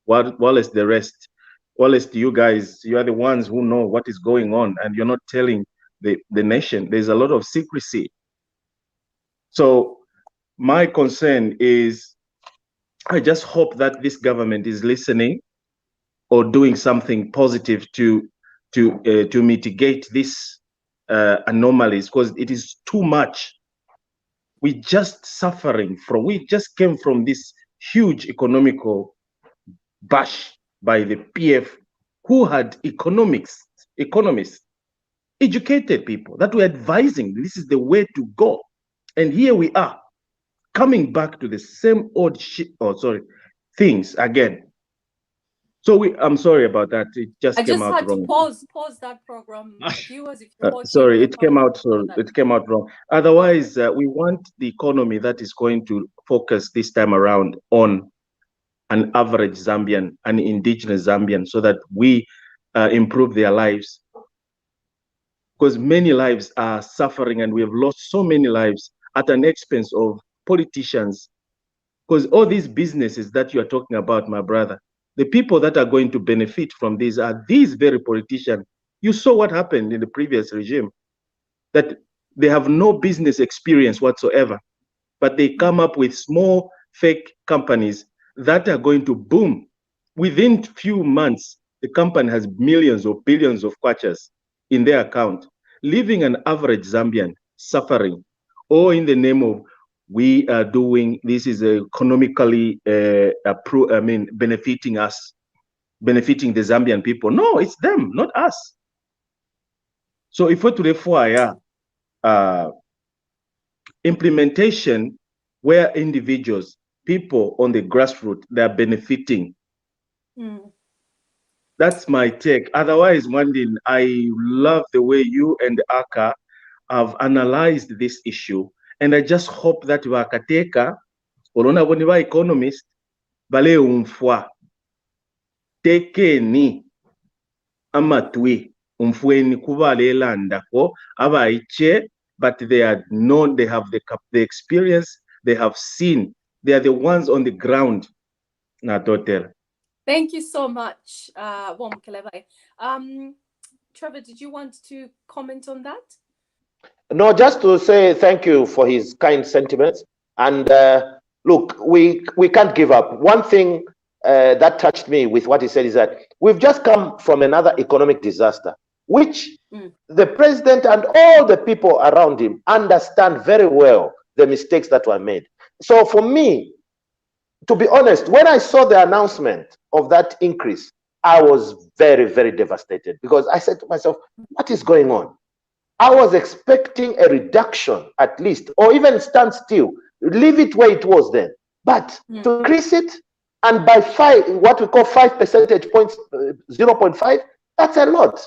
what is the rest? Wallace, you guys, you are the ones who know what is going on, and you're not telling the nation. There's a lot of secrecy. So my concern is, I just hope that this government is listening or doing something positive to mitigate these anomalies, because it is too much. We just came from this huge economical bash by the PF, who had economists, educated people that were advising this is the way to go. And here we are, coming back to the same old things again. So I'm sorry about that. It just came out wrong. I just had to pause that program. Viewers, if you're watching, sorry, it came out wrong. Otherwise, we want the economy that is going to focus this time around on an average Zambian, an indigenous Zambian, so that we improve their lives. Because many lives are suffering, and we have lost so many lives at an expense of politicians. Because all these businesses that you are talking about, my brother, the people that are going to benefit from these are these very politicians. You saw what happened in the previous regime, that they have no business experience whatsoever, but they come up with small fake companies that are going to boom. Within few months, the company has millions or billions of kwachas in their account, leaving an average Zambian suffering, or in the name of, we are doing, this is economically benefiting us, benefiting the Zambian people. No, it's them, not us. So if we're to the implementation where individuals, people on the grassroots, they're benefiting. That's my take. Otherwise, Mwandin, I love the way you and Aka have analyzed this issue. And I just hope that wakateka, olona boniba economist, bale umfwa, teke ni amatwi, umfweni kubale landako, abaiche, but they are known, they have the experience, they have seen, they are the ones on the ground. Thank you so much, Trevor, did you want to comment on that? No, just to say thank you for his kind sentiments. And look, we can't give up. One thing that touched me with what he said is that we've just come from another economic disaster, which the president and all the people around him understand very well the mistakes that were made. So for me, to be honest, when I saw the announcement of that increase, I was very, very devastated, because I said to myself, what is going on? I was expecting a reduction at least, or even stand still, leave it where it was then. But to increase it, and by what we call 5 percentage points, 0.5, that's a lot.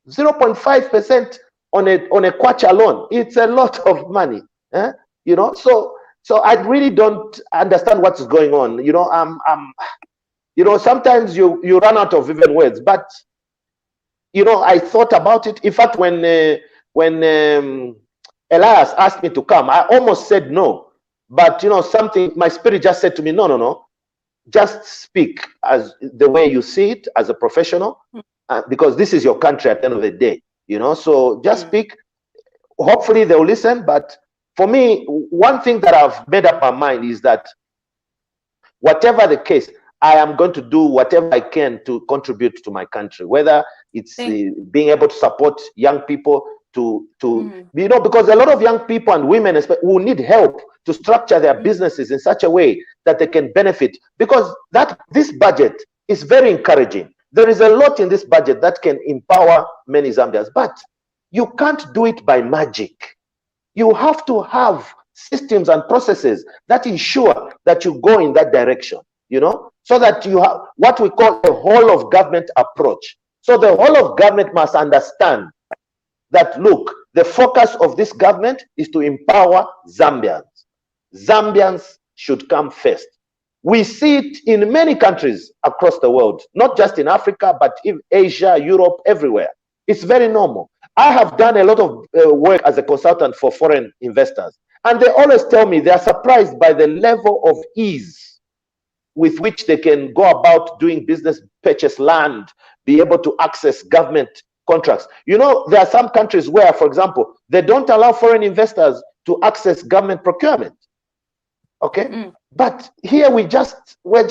0.5% on a kwacha alone, it's a lot of money. So I really don't understand what's going on. You know, sometimes you run out of even words. But you know, I thought about it. In fact, when Elias asked me to come, I almost said no. But you know, something, my spirit just said to me, no, no, no. Just speak as the way you see it as a professional, because this is your country at the end of the day, you know. So just speak. Hopefully they'll listen. But for me, one thing that I've made up my mind is that whatever the case, I am going to do whatever I can to contribute to my country, whether it's being able to support young people to you know, because a lot of young people and women will need help to structure their businesses in such a way that they can benefit, because this budget is very encouraging. There is a lot in this budget that can empower many Zambians, but you can't do it by magic. You have to have systems and processes that ensure that you go in that direction, you know, so that you have what we call a whole of government approach. So the whole of government must understand that, look, the focus of this government is to empower Zambians. Zambians should come first. We see it in many countries across the world, not just in Africa, but in Asia, Europe, everywhere. It's very normal. I have done a lot of work as a consultant for foreign investors, and they always tell me they are surprised by the level of ease with which they can go about doing business, purchase land, be able to access government contracts. You know, there are some countries where, for example, they don't allow foreign investors to access government procurement. Okay, but here we're just like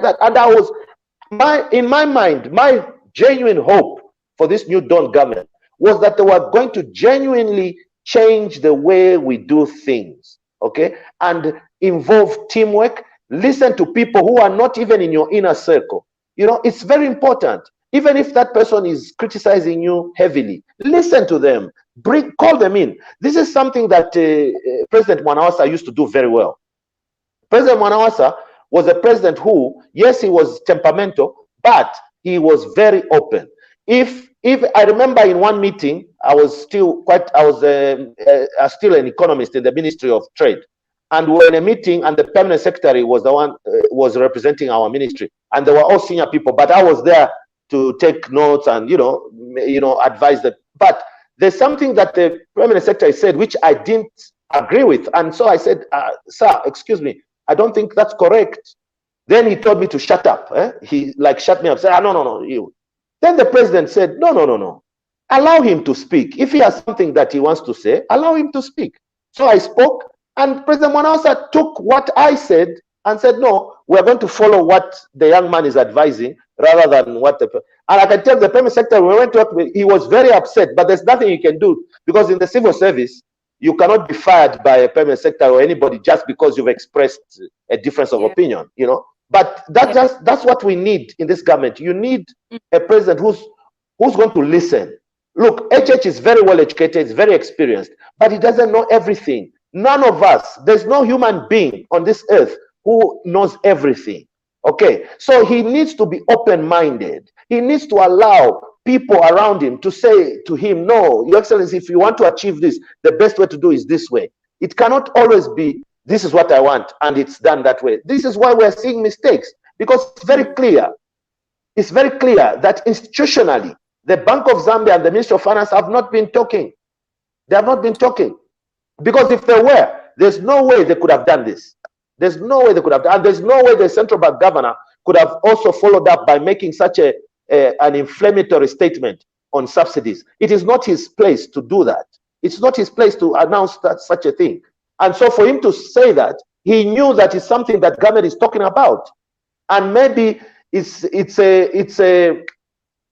that. And I was in my mind, my genuine hope for this new Dawn government was that they were going to genuinely change the way we do things, okay, and involve teamwork. Listen to people who are not even in your inner circle. You know, it's very important. Even if that person is criticizing you heavily, listen to them, call them in. This is something that President Mwanawasa used to do very well. President Mwanawasa was a president who, yes, he was temperamental, but he was very open. If I remember in one meeting, I was still an economist in the Ministry of Trade, and we were in a meeting, and the permanent secretary was the one was representing our ministry, and they were all senior people, but I was there to take notes and you know advise them. But there's something that the permanent secretary said which I didn't agree with, and so I said, sir, excuse me, I don't think that's correct. Then he told me to shut up. He like shut me up, said, no, you. Then the president said, no, allow him to speak. If he has something that he wants to say, allow him to speak. So I spoke, and President Mwanawasa took what I said and said, no, we're going to follow what the young man is advising rather than what and I can tell the permanent secretary, we went to work, he was very upset, but there's nothing you can do, because in the civil service, you cannot be fired by a permanent secretary or anybody just because you've expressed a difference of opinion, you know. But that's what we need in this government. You need a president who's going to listen. Look, HH is very well educated, he's very experienced, but he doesn't know everything. None of us, there's no human being on this earth who knows everything. Okay, so he needs to be open-minded. He needs to allow people around him to say to him, no, Your Excellency, if you want to achieve this, the best way to do is this way. It cannot always be, this is what I want, and it's done that way. This is why we're seeing mistakes, because it's very clear. It's very clear that institutionally, the Bank of Zambia and the Ministry of Finance have not been talking. They have not been talking. Because if they were, there's no way they could have done this. There's no way they could have done, and there's no way the central bank governor could have also followed up by making such an inflammatory statement on subsidies. It is not his place to do that. It's not his place to announce such a thing. And so for him to say that, he knew that it's something that government is talking about, and maybe it's a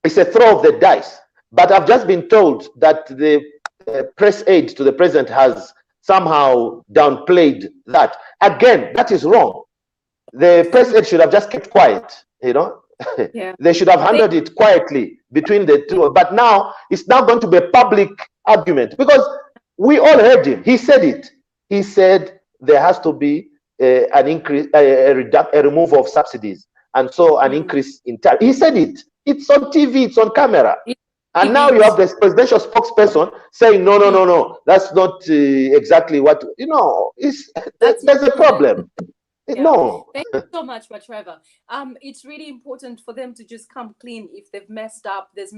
throw of the dice. But I've just been told that the press aide to the president has somehow downplayed that. Again, that is wrong. The press aide should have just kept quiet, you know. Yeah. They should have handled it quietly between the two. But now it's now going to be a public argument, because we all heard him. He said it. He said there has to be an increase, a removal of subsidies, and so an increase in tariff. He said it. It's on TV. It's on camera. And now you have the presidential spokesperson saying, no, that's not exactly what, you know, there's a problem. Yeah. No. Thank you so much, Trevor. It's really important for them to just come clean if they've messed up. There's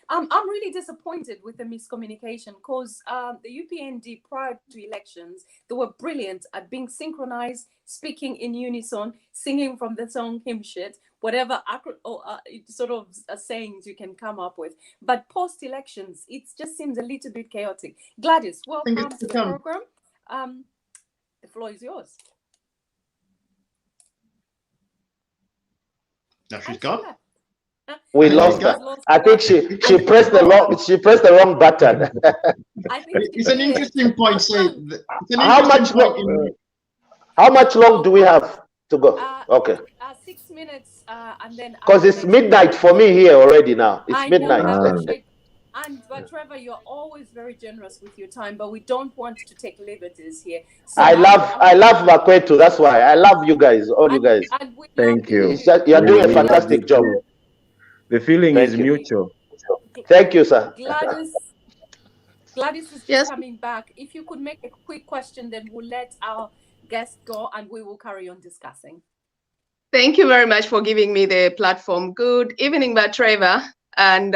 I'm really disappointed with the miscommunication because the UPND prior to elections, they were brilliant at being synchronized, speaking in unison, singing from the song Hymn Shit, whatever sort of sayings you can come up with. But post elections, it just seems a little bit chaotic. Gladys, welcome to the program. The floor is yours. No, she's gone. We lost her. I think she pressed the wrong button. I think it's an interesting point. How much long do we have to go? Okay. 6 minutes, and then because it's midnight for me here already now. It's midnight. But Trevor, you're always very generous with your time, but we don't want to take liberties here. So I love BAKWETU. That's why I love you guys, you guys. Thank you. You're doing a fantastic job. The feeling is mutual. Thank you, sir. Gladys is just coming back. If you could make a quick question, then we'll let our guest go and we will carry on discussing. Thank you very much for giving me the platform. Good evening, Trevor, and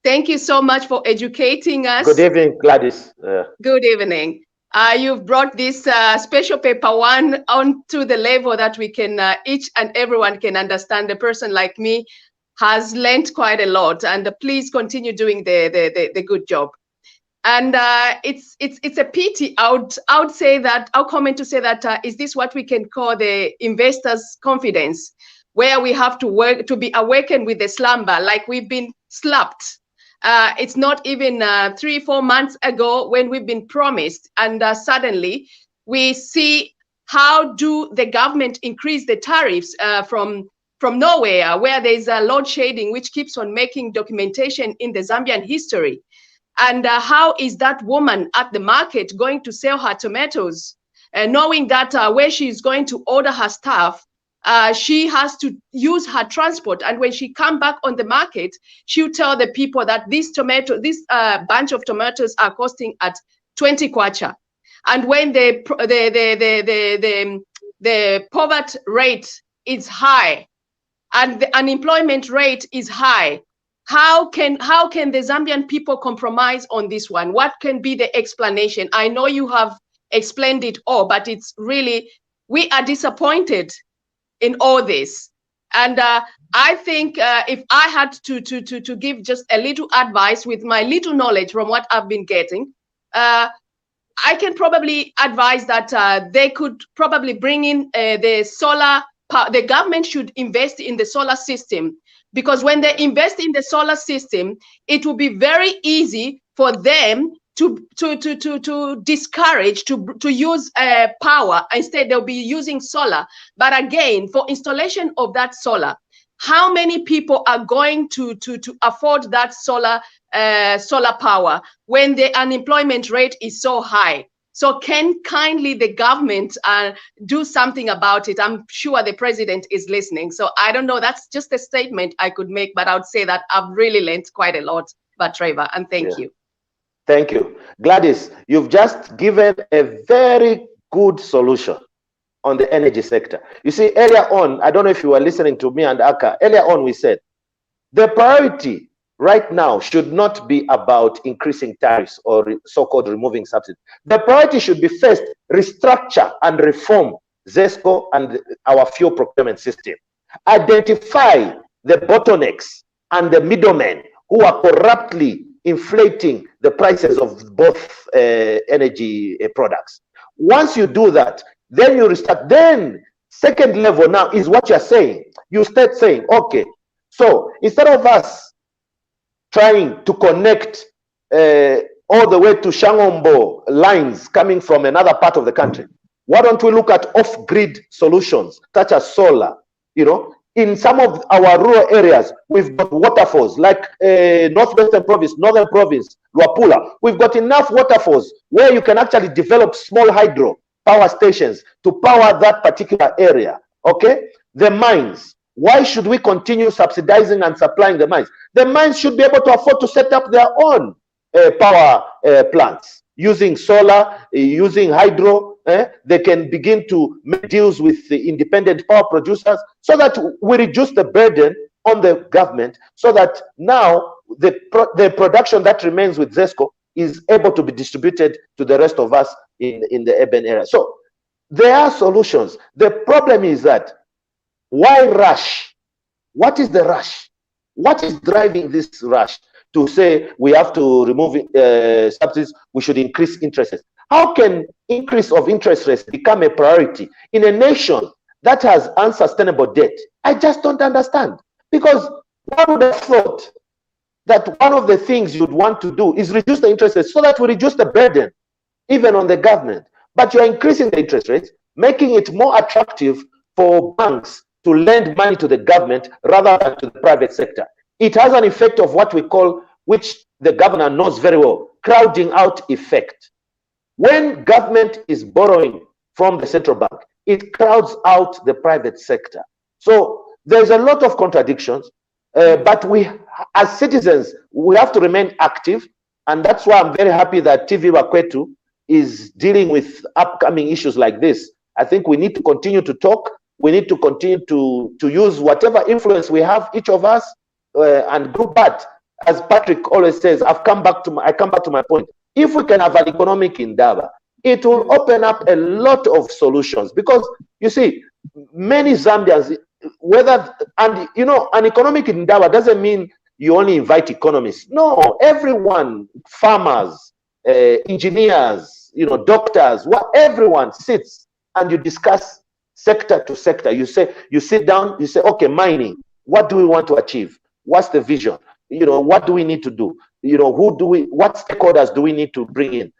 thank you so much for educating us. Good evening, Gladys. Good evening. You've brought this special paper one onto the level that we can, each and everyone can understand. A person like me has learned quite a lot, and please continue doing the good job. And it's a pity. I would say that, I'll comment to say that is this what we can call the investors' confidence, where we have to work to be awakened with the slumber, like we've been slapped. It's not even 3-4 months ago when we've been promised, and suddenly we see how do the government increase the tariffs from nowhere, where there's a load shedding which keeps on making documentation in the Zambian history. And how is that woman at the market going to sell her tomatoes, knowing that where she's going to order her stuff, she has to use her transport, and when she come back on the market, she'll tell the people that this bunch of tomatoes are costing at 20 kwacha, and when the poverty rate is high and the unemployment rate is high, how can the Zambian people compromise on this one? What can be the explanation? I know you have explained it all, but it's really, we are disappointed in all this. And I think if I had to give just a little advice with my little knowledge from what I've been getting, I can probably advise that they could probably bring in the solar power. The government should invest in the solar system, because when they invest in the solar system, it will be very easy for them to discourage to use power. Instead, they'll be using solar. But again, for installation of that solar, how many people are going to afford that solar power when the unemployment rate is so high? So can kindly the government do something about it? I'm sure the president is listening. So I don't know, that's just a statement I could make, but I would say that I've really learned quite a lot about Trevor, and thank you. Thank you. Gladys, you've just given a very good solution on the energy sector. You see, earlier on, I don't know if you were listening to me and Aka, earlier on we said, the priority right now should not be about increasing tariffs or so-called removing subsidies. The priority should be first, restructure and reform ZESCO and our fuel procurement system. Identify the bottlenecks and the middlemen who are corruptly inflating the prices of both energy products. Once you do that, then you restart. Then second level now is what you're saying. You start saying, okay, so instead of us trying to connect all the way to Shangombo lines coming from another part of the country, why don't we look at off-grid solutions such as solar? You know, in some of our rural areas, we've got waterfalls like Northwestern Province, Northern Province, Luapula. We've got enough waterfalls where you can actually develop small hydro power stations to power that particular area. Okay, the mines. Why should we continue subsidizing and supplying the mines? The mines should be able to afford to set up their own power plants using solar, using hydro, they can begin to make deals with the independent power producers so that we reduce the burden on the government, so that now the production that remains with ZESCO is able to be distributed to the rest of us in the urban area. So there are solutions. The problem is that, why rush? What is the rush? What is driving this rush to say we have to remove subsidies, we should increase interest rates? How can increase of interest rates become a priority in a nation that has unsustainable debt? I just don't understand. Because one would have thought that one of the things you'd want to do is reduce the interest rates so that we reduce the burden even on the government. But you're increasing the interest rates, making it more attractive for banks to lend money to the government rather than to the private sector. It has an effect of what we call, which the governor knows very well, crowding out effect. When government is borrowing from the central bank, it crowds out the private sector. So there's a lot of contradictions, but we, as citizens, we have to remain active. And that's why I'm very happy that TVBAKWETU is dealing with upcoming issues like this. I think we need to continue to talk. We need to continue to use whatever influence we have, each of us, and do. But as Patrick always says, I come back to my point. If we can have an economic indaba, it will open up a lot of solutions. Because you see, many Zambians, an economic indaba doesn't mean you only invite economists. No, everyone, farmers, engineers, doctors, everyone sits and you discuss sector to sector. You sit down, you say, okay, mining, what do we want to achieve? What's the vision? What do we need to do? What stakeholders do we need to bring in?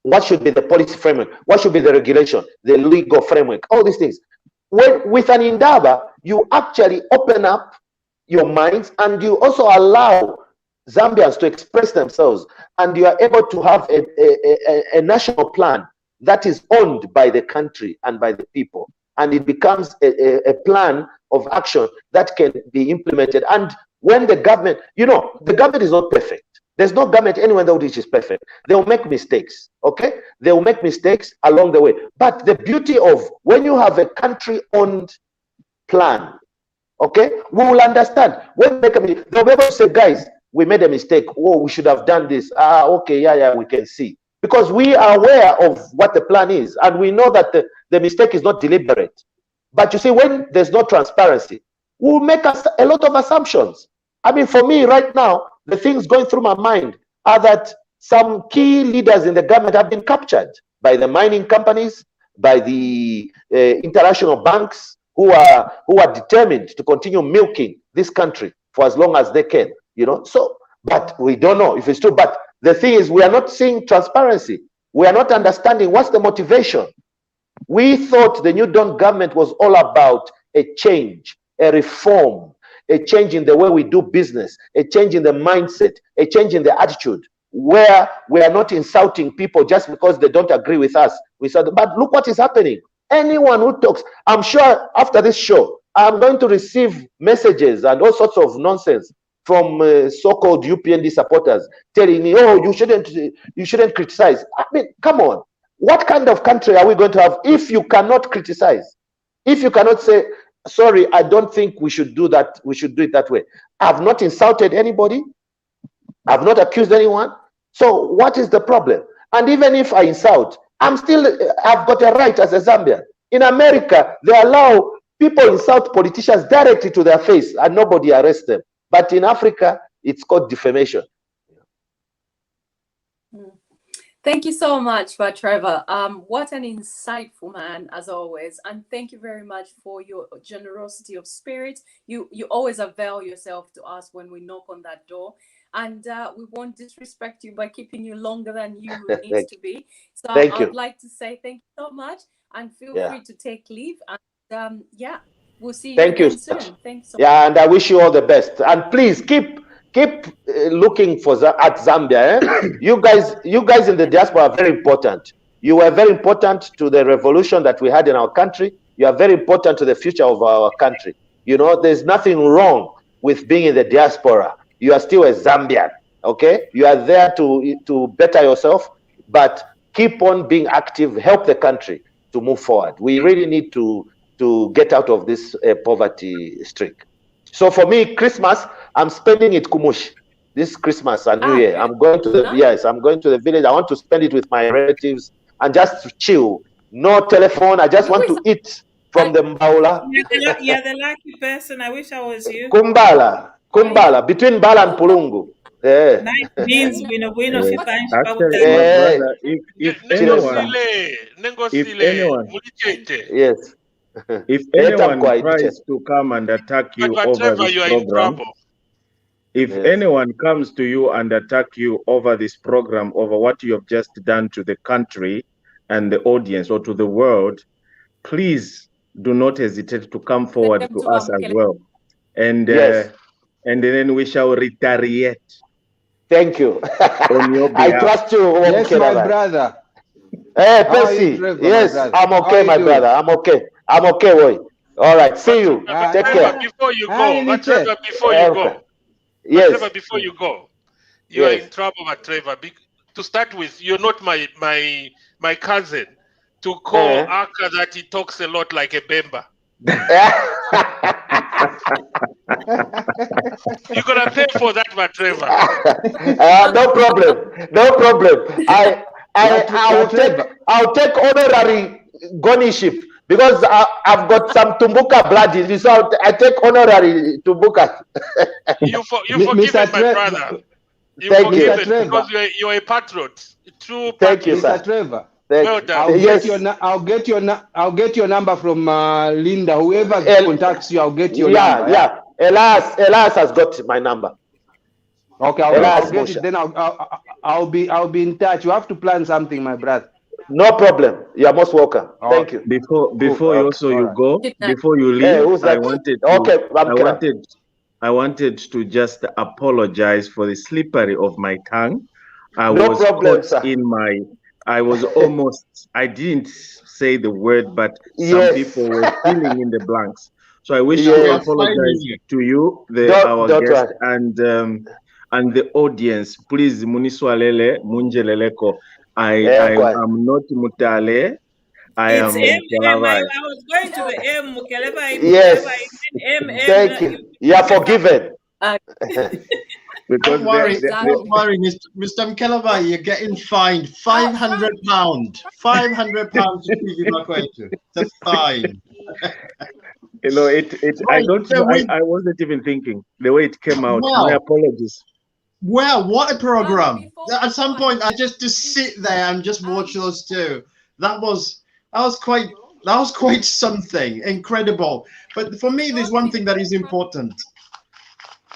What should be the policy framework? What should be the regulation, the legal framework? All these things. With an indaba, you actually open up your minds and you also allow Zambians to express themselves, and you are able to have a national plan that is owned by the country and by the people, and it becomes a plan of action that can be implemented. And when the government, the government is not perfect. There's no government anywhere in the world which is perfect. They will make mistakes, okay? They will make mistakes along the way. But the beauty of when you have a country-owned plan, okay, we will understand. When we make a mistake, they'll be able to say, guys, we made a mistake. Oh, we should have done this. Okay, yeah, we can see. Because we are aware of what the plan is, and we know that the mistake is not deliberate. But you see, when there's no transparency, we'll make a lot of assumptions. I mean, for me right now, the things going through my mind are that some key leaders in the government have been captured by the mining companies, by the international banks who are determined to continue milking this country for as long as they can, So, but we don't know if it's true. But the thing is, we are not seeing transparency. We are not understanding what's the motivation. We thought the New Dawn government was all about a change, a reform, a change in the way we do business, a change in the mindset, a change in the attitude, where we are not insulting people just because they don't agree with us. But look what is happening. Anyone who talks, I'm sure after this show, I'm going to receive messages and all sorts of nonsense from so-called UPND supporters telling me, oh, you shouldn't criticize. I mean, come on. What kind of country are we going to have if you cannot criticize? If you cannot say, sorry, I don't think we should do that. We should do it that way. I've not insulted anybody. I've not accused anyone. So what is the problem? And even if I insult, I've got a right as a Zambian. In America, they allow people insult politicians directly to their face and nobody arrests them. But in Africa, it's called defamation. Thank you so much, Trevor. What an insightful man, as always. And thank you very much for your generosity of spirit. You always avail yourself to us when we knock on that door. And we won't disrespect you by keeping you longer than you need to be. So I'd like to say thank you so much, and feel free to take leave. And we'll see you again soon. Thanks so much. And I wish you all the best. And please keep looking at Zambia. You guys in the diaspora are very important. You were very important to the revolution that we had in our country. You are very important to the future of our country. There's nothing wrong with being in the diaspora. You are still a Zambian, okay? You are there to better yourself, but keep on being active, help the country to move forward. We really need to get out of this poverty streak. So for me, Christmas, I'm spending it Kumush. This Christmas and New Year, good. I'm going to the I'm going to the village. I want to spend it with my relatives and just chill. No telephone. I just want to eat from the Mbaula. You're the lucky person. I wish I was you. Kumbala, between Bala and Pulungu. Yeah. Nice beans, wino Actually, my brother, if anyone tries to come and attack you over this program, if anyone comes to you and attack you over this program, over what you have just done to the country and the audience or to the world, please do not hesitate to come forward to us as well. And then we shall retaliate. Thank you. On your behalf. I trust you. Yes, my brother. Hey, Percy. Yes, I'm okay, my brother. I'm okay. I'm okay, boy. All right. See you. Take care. Before you go, Trevor, before you go, you are in trouble, Trevor. To start with, you're not my cousin. To call Aka that he talks a lot like a Bemba. You're gonna pay for that, Trevor. No problem. I'll take honorary gunnyship because I've got some Tumbuka blood, so I take honorary Tumbuka. You forgive it, my brother. Thank you, because you're a patriot. True patriot. Thank you, sir. Mr. Trevor. Well done. I'll get your number from Linda. Whoever contacts you, I'll get your number. Yeah. Elias has got my number. Okay, I'll get it. Then I'll be in touch. You have to plan something, my brother. No problem. You are most welcome. Thank you. Before you go, before you leave, I wanted to just apologize for the slippery of my tongue. I was almost, I didn't say the word, but some people were filling in the blanks. So I wish to apologize to you, our guest, and the audience. Please, Muniswalele, Munjeleleko. I am not Mutale. I am Mukeleba. I was going to the M, Mukeleba. Yes. Thank you. You are forgiven. Don't worry, Mr. Mkeleba, you're getting fined £500. £500 to TVBAKWETU. That's fine. You know, I wasn't even thinking the way it came out. Wow. My apologies. Well, what a program! At some point, I just to sit there and just watch those two. That was quite something incredible. But for me, there's one thing that is important.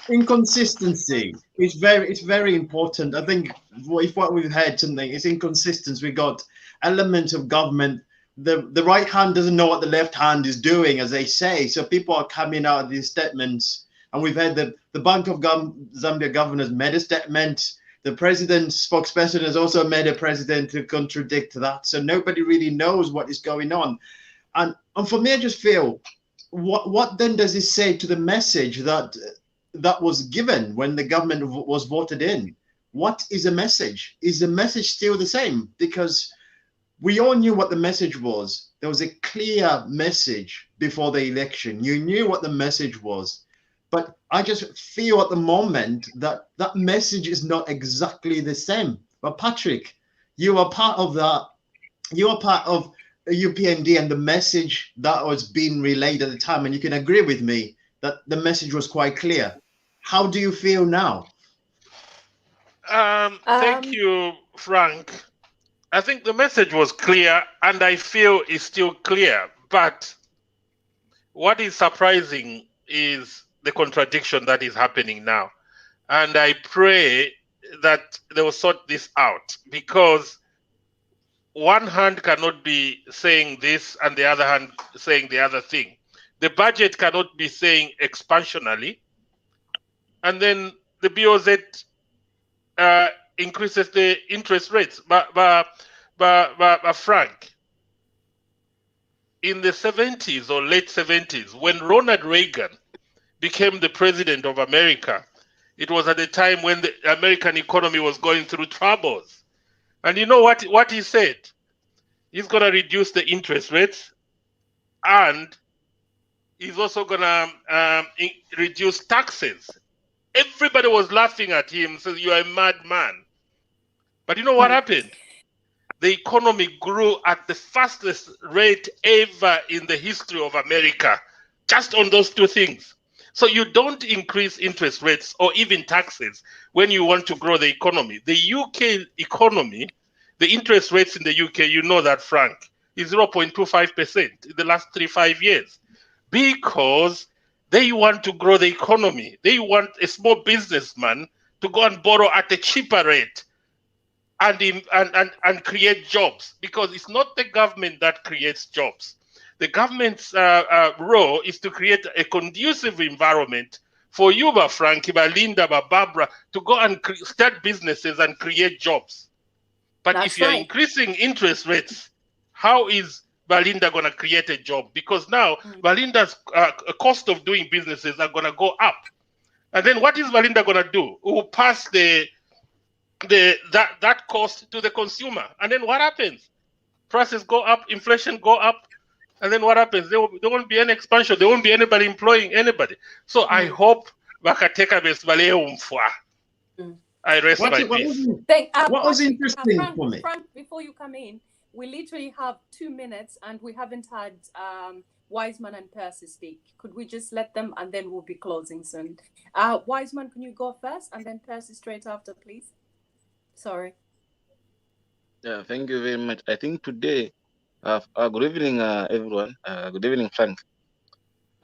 Inconsistency is very important. I think if what we've had something is inconsistent. We got elements of government. The right hand doesn't know what the left hand is doing, as they say. So people are coming out of these statements, and we've had the Bank of Zambia governors made a statement. The president's spokesperson has also made a president to contradict that. So nobody really knows what is going on. And for me, I just feel, what then does it say to the message that was given when the government was voted in? What is the message? Is the message still the same? Because we all knew what the message was. There was a clear message before the election. You knew what the message was. But I just feel at the moment that that message is not exactly the same. But Patrick, you are part of that. You are part of UPND and the message that was being relayed at the time. And you can agree with me that the message was quite clear. How do you feel now? Thank you, Frank. I think the message was clear, and I feel it's still clear. But what is surprising is the contradiction that is happening now. And I pray that they will sort this out, because one hand cannot be saying this and the other hand saying the other thing. The budget cannot be saying expansionally, and then the BOZ increases the interest rates. But Frank, in the 70s or late 70s, when Ronald Reagan became the president of America, it was at a time when the American economy was going through troubles. And you know what he said? He's going to reduce the interest rates, and he's also going to reduce taxes. Everybody was laughing at him, says, "You are a madman." But you know what happened? The economy grew at the fastest rate ever in the history of America, just on those two things. So you don't increase interest rates or even taxes when you want to grow the economy. The UK economy, the interest rates in the UK, you know that, Frank, is 0.25% in the last 3-5 years, because they want to grow the economy. They want a small businessman to go and borrow at a cheaper rate and create jobs, because it's not the government that creates jobs. The government's role is to create a conducive environment for you, Frankie, Linda, Barbara, to go and start businesses and create jobs. But if you're increasing interest rates, how is Belinda going to create a job? Because now Belinda's cost of doing businesses are going to go up. And then what is Belinda going to do? Will pass that cost to the consumer. And then what happens? Prices go up, inflation go up, and then what happens? There won't be any expansion. There won't be anybody employing anybody. So I hope Bakateka Besbaleumfwa. I rest my peace. What was interesting for me? Frank, before you come in, we literally have 2 minutes and we haven't had Wiseman and Percy speak. Could we just let them, and then we'll be closing soon. Wiseman, can you go first, and then Percy straight after, please? Sorry. Yeah, thank you very much. I think today, good evening, everyone. Good evening, Frank.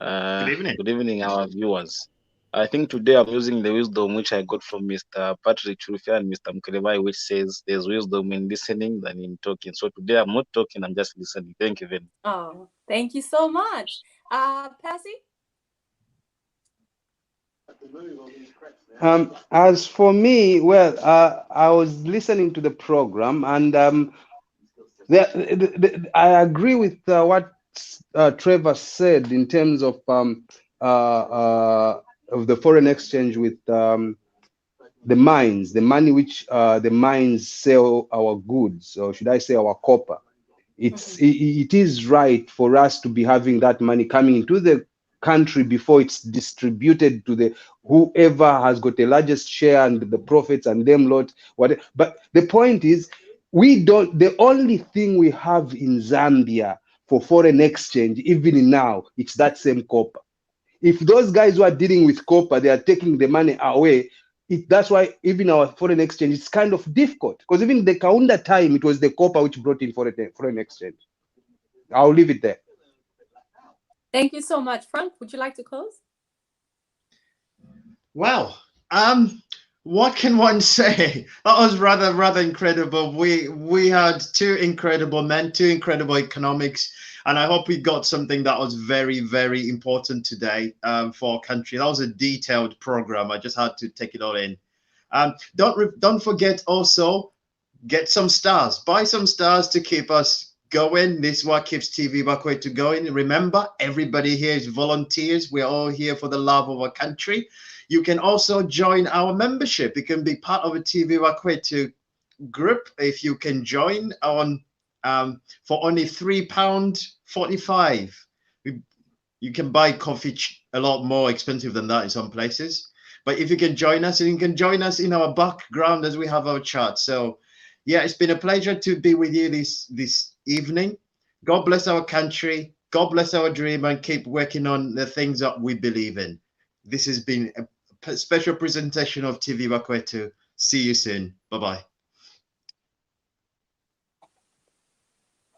Good evening. Good evening, our viewers. I think today I'm using the wisdom which I got from Mr. Patrick Churufia and Mr. Mkelevai, which says there's wisdom in listening than in talking. So today I'm not talking, I'm just listening. Thank you very much. Oh, thank you so much. Percy? As for me, well, I was listening to the program, and I agree with what Trevor said in terms of the foreign exchange with the mines, the money which the mines sell our goods, or should I say our copper. It is right for us to be having that money coming into the country before it's distributed to the whoever has got the largest share and the profits and them lot. Whatever. But the point is, we don't. The only thing we have in Zambia for foreign exchange, even now, it's that same copper. If those guys who are dealing with copper, they are taking the money away. That's why even our foreign exchange is kind of difficult, because even the Kaunda time, it was the copper which brought in foreign exchange. I'll leave it there. Thank you so much. Frank, would you like to close? Well, what can one say? That was rather incredible. We had two incredible men, two incredible economics, and I hope we got something that was very, very important today for our country. That was a detailed program. I just had to take it all in. Don't forget also, get some stars. Buy some stars to keep us going. This is what keeps TVBAKWETU going. Remember, everybody here is volunteers. We're all here for the love of our country. You can also join our membership. You can be part of a TVBAKWETU group if you can join on for only £3.45. You can buy coffee a lot more expensive than that in some places. But if you can join us, and you can join us in our background as we have our chat. So yeah, it's been a pleasure to be with you this evening. God bless our country. God bless our dream, and keep working on the things that we believe in. This has been a special presentation of TVBAKWETU. See you soon. Bye-bye.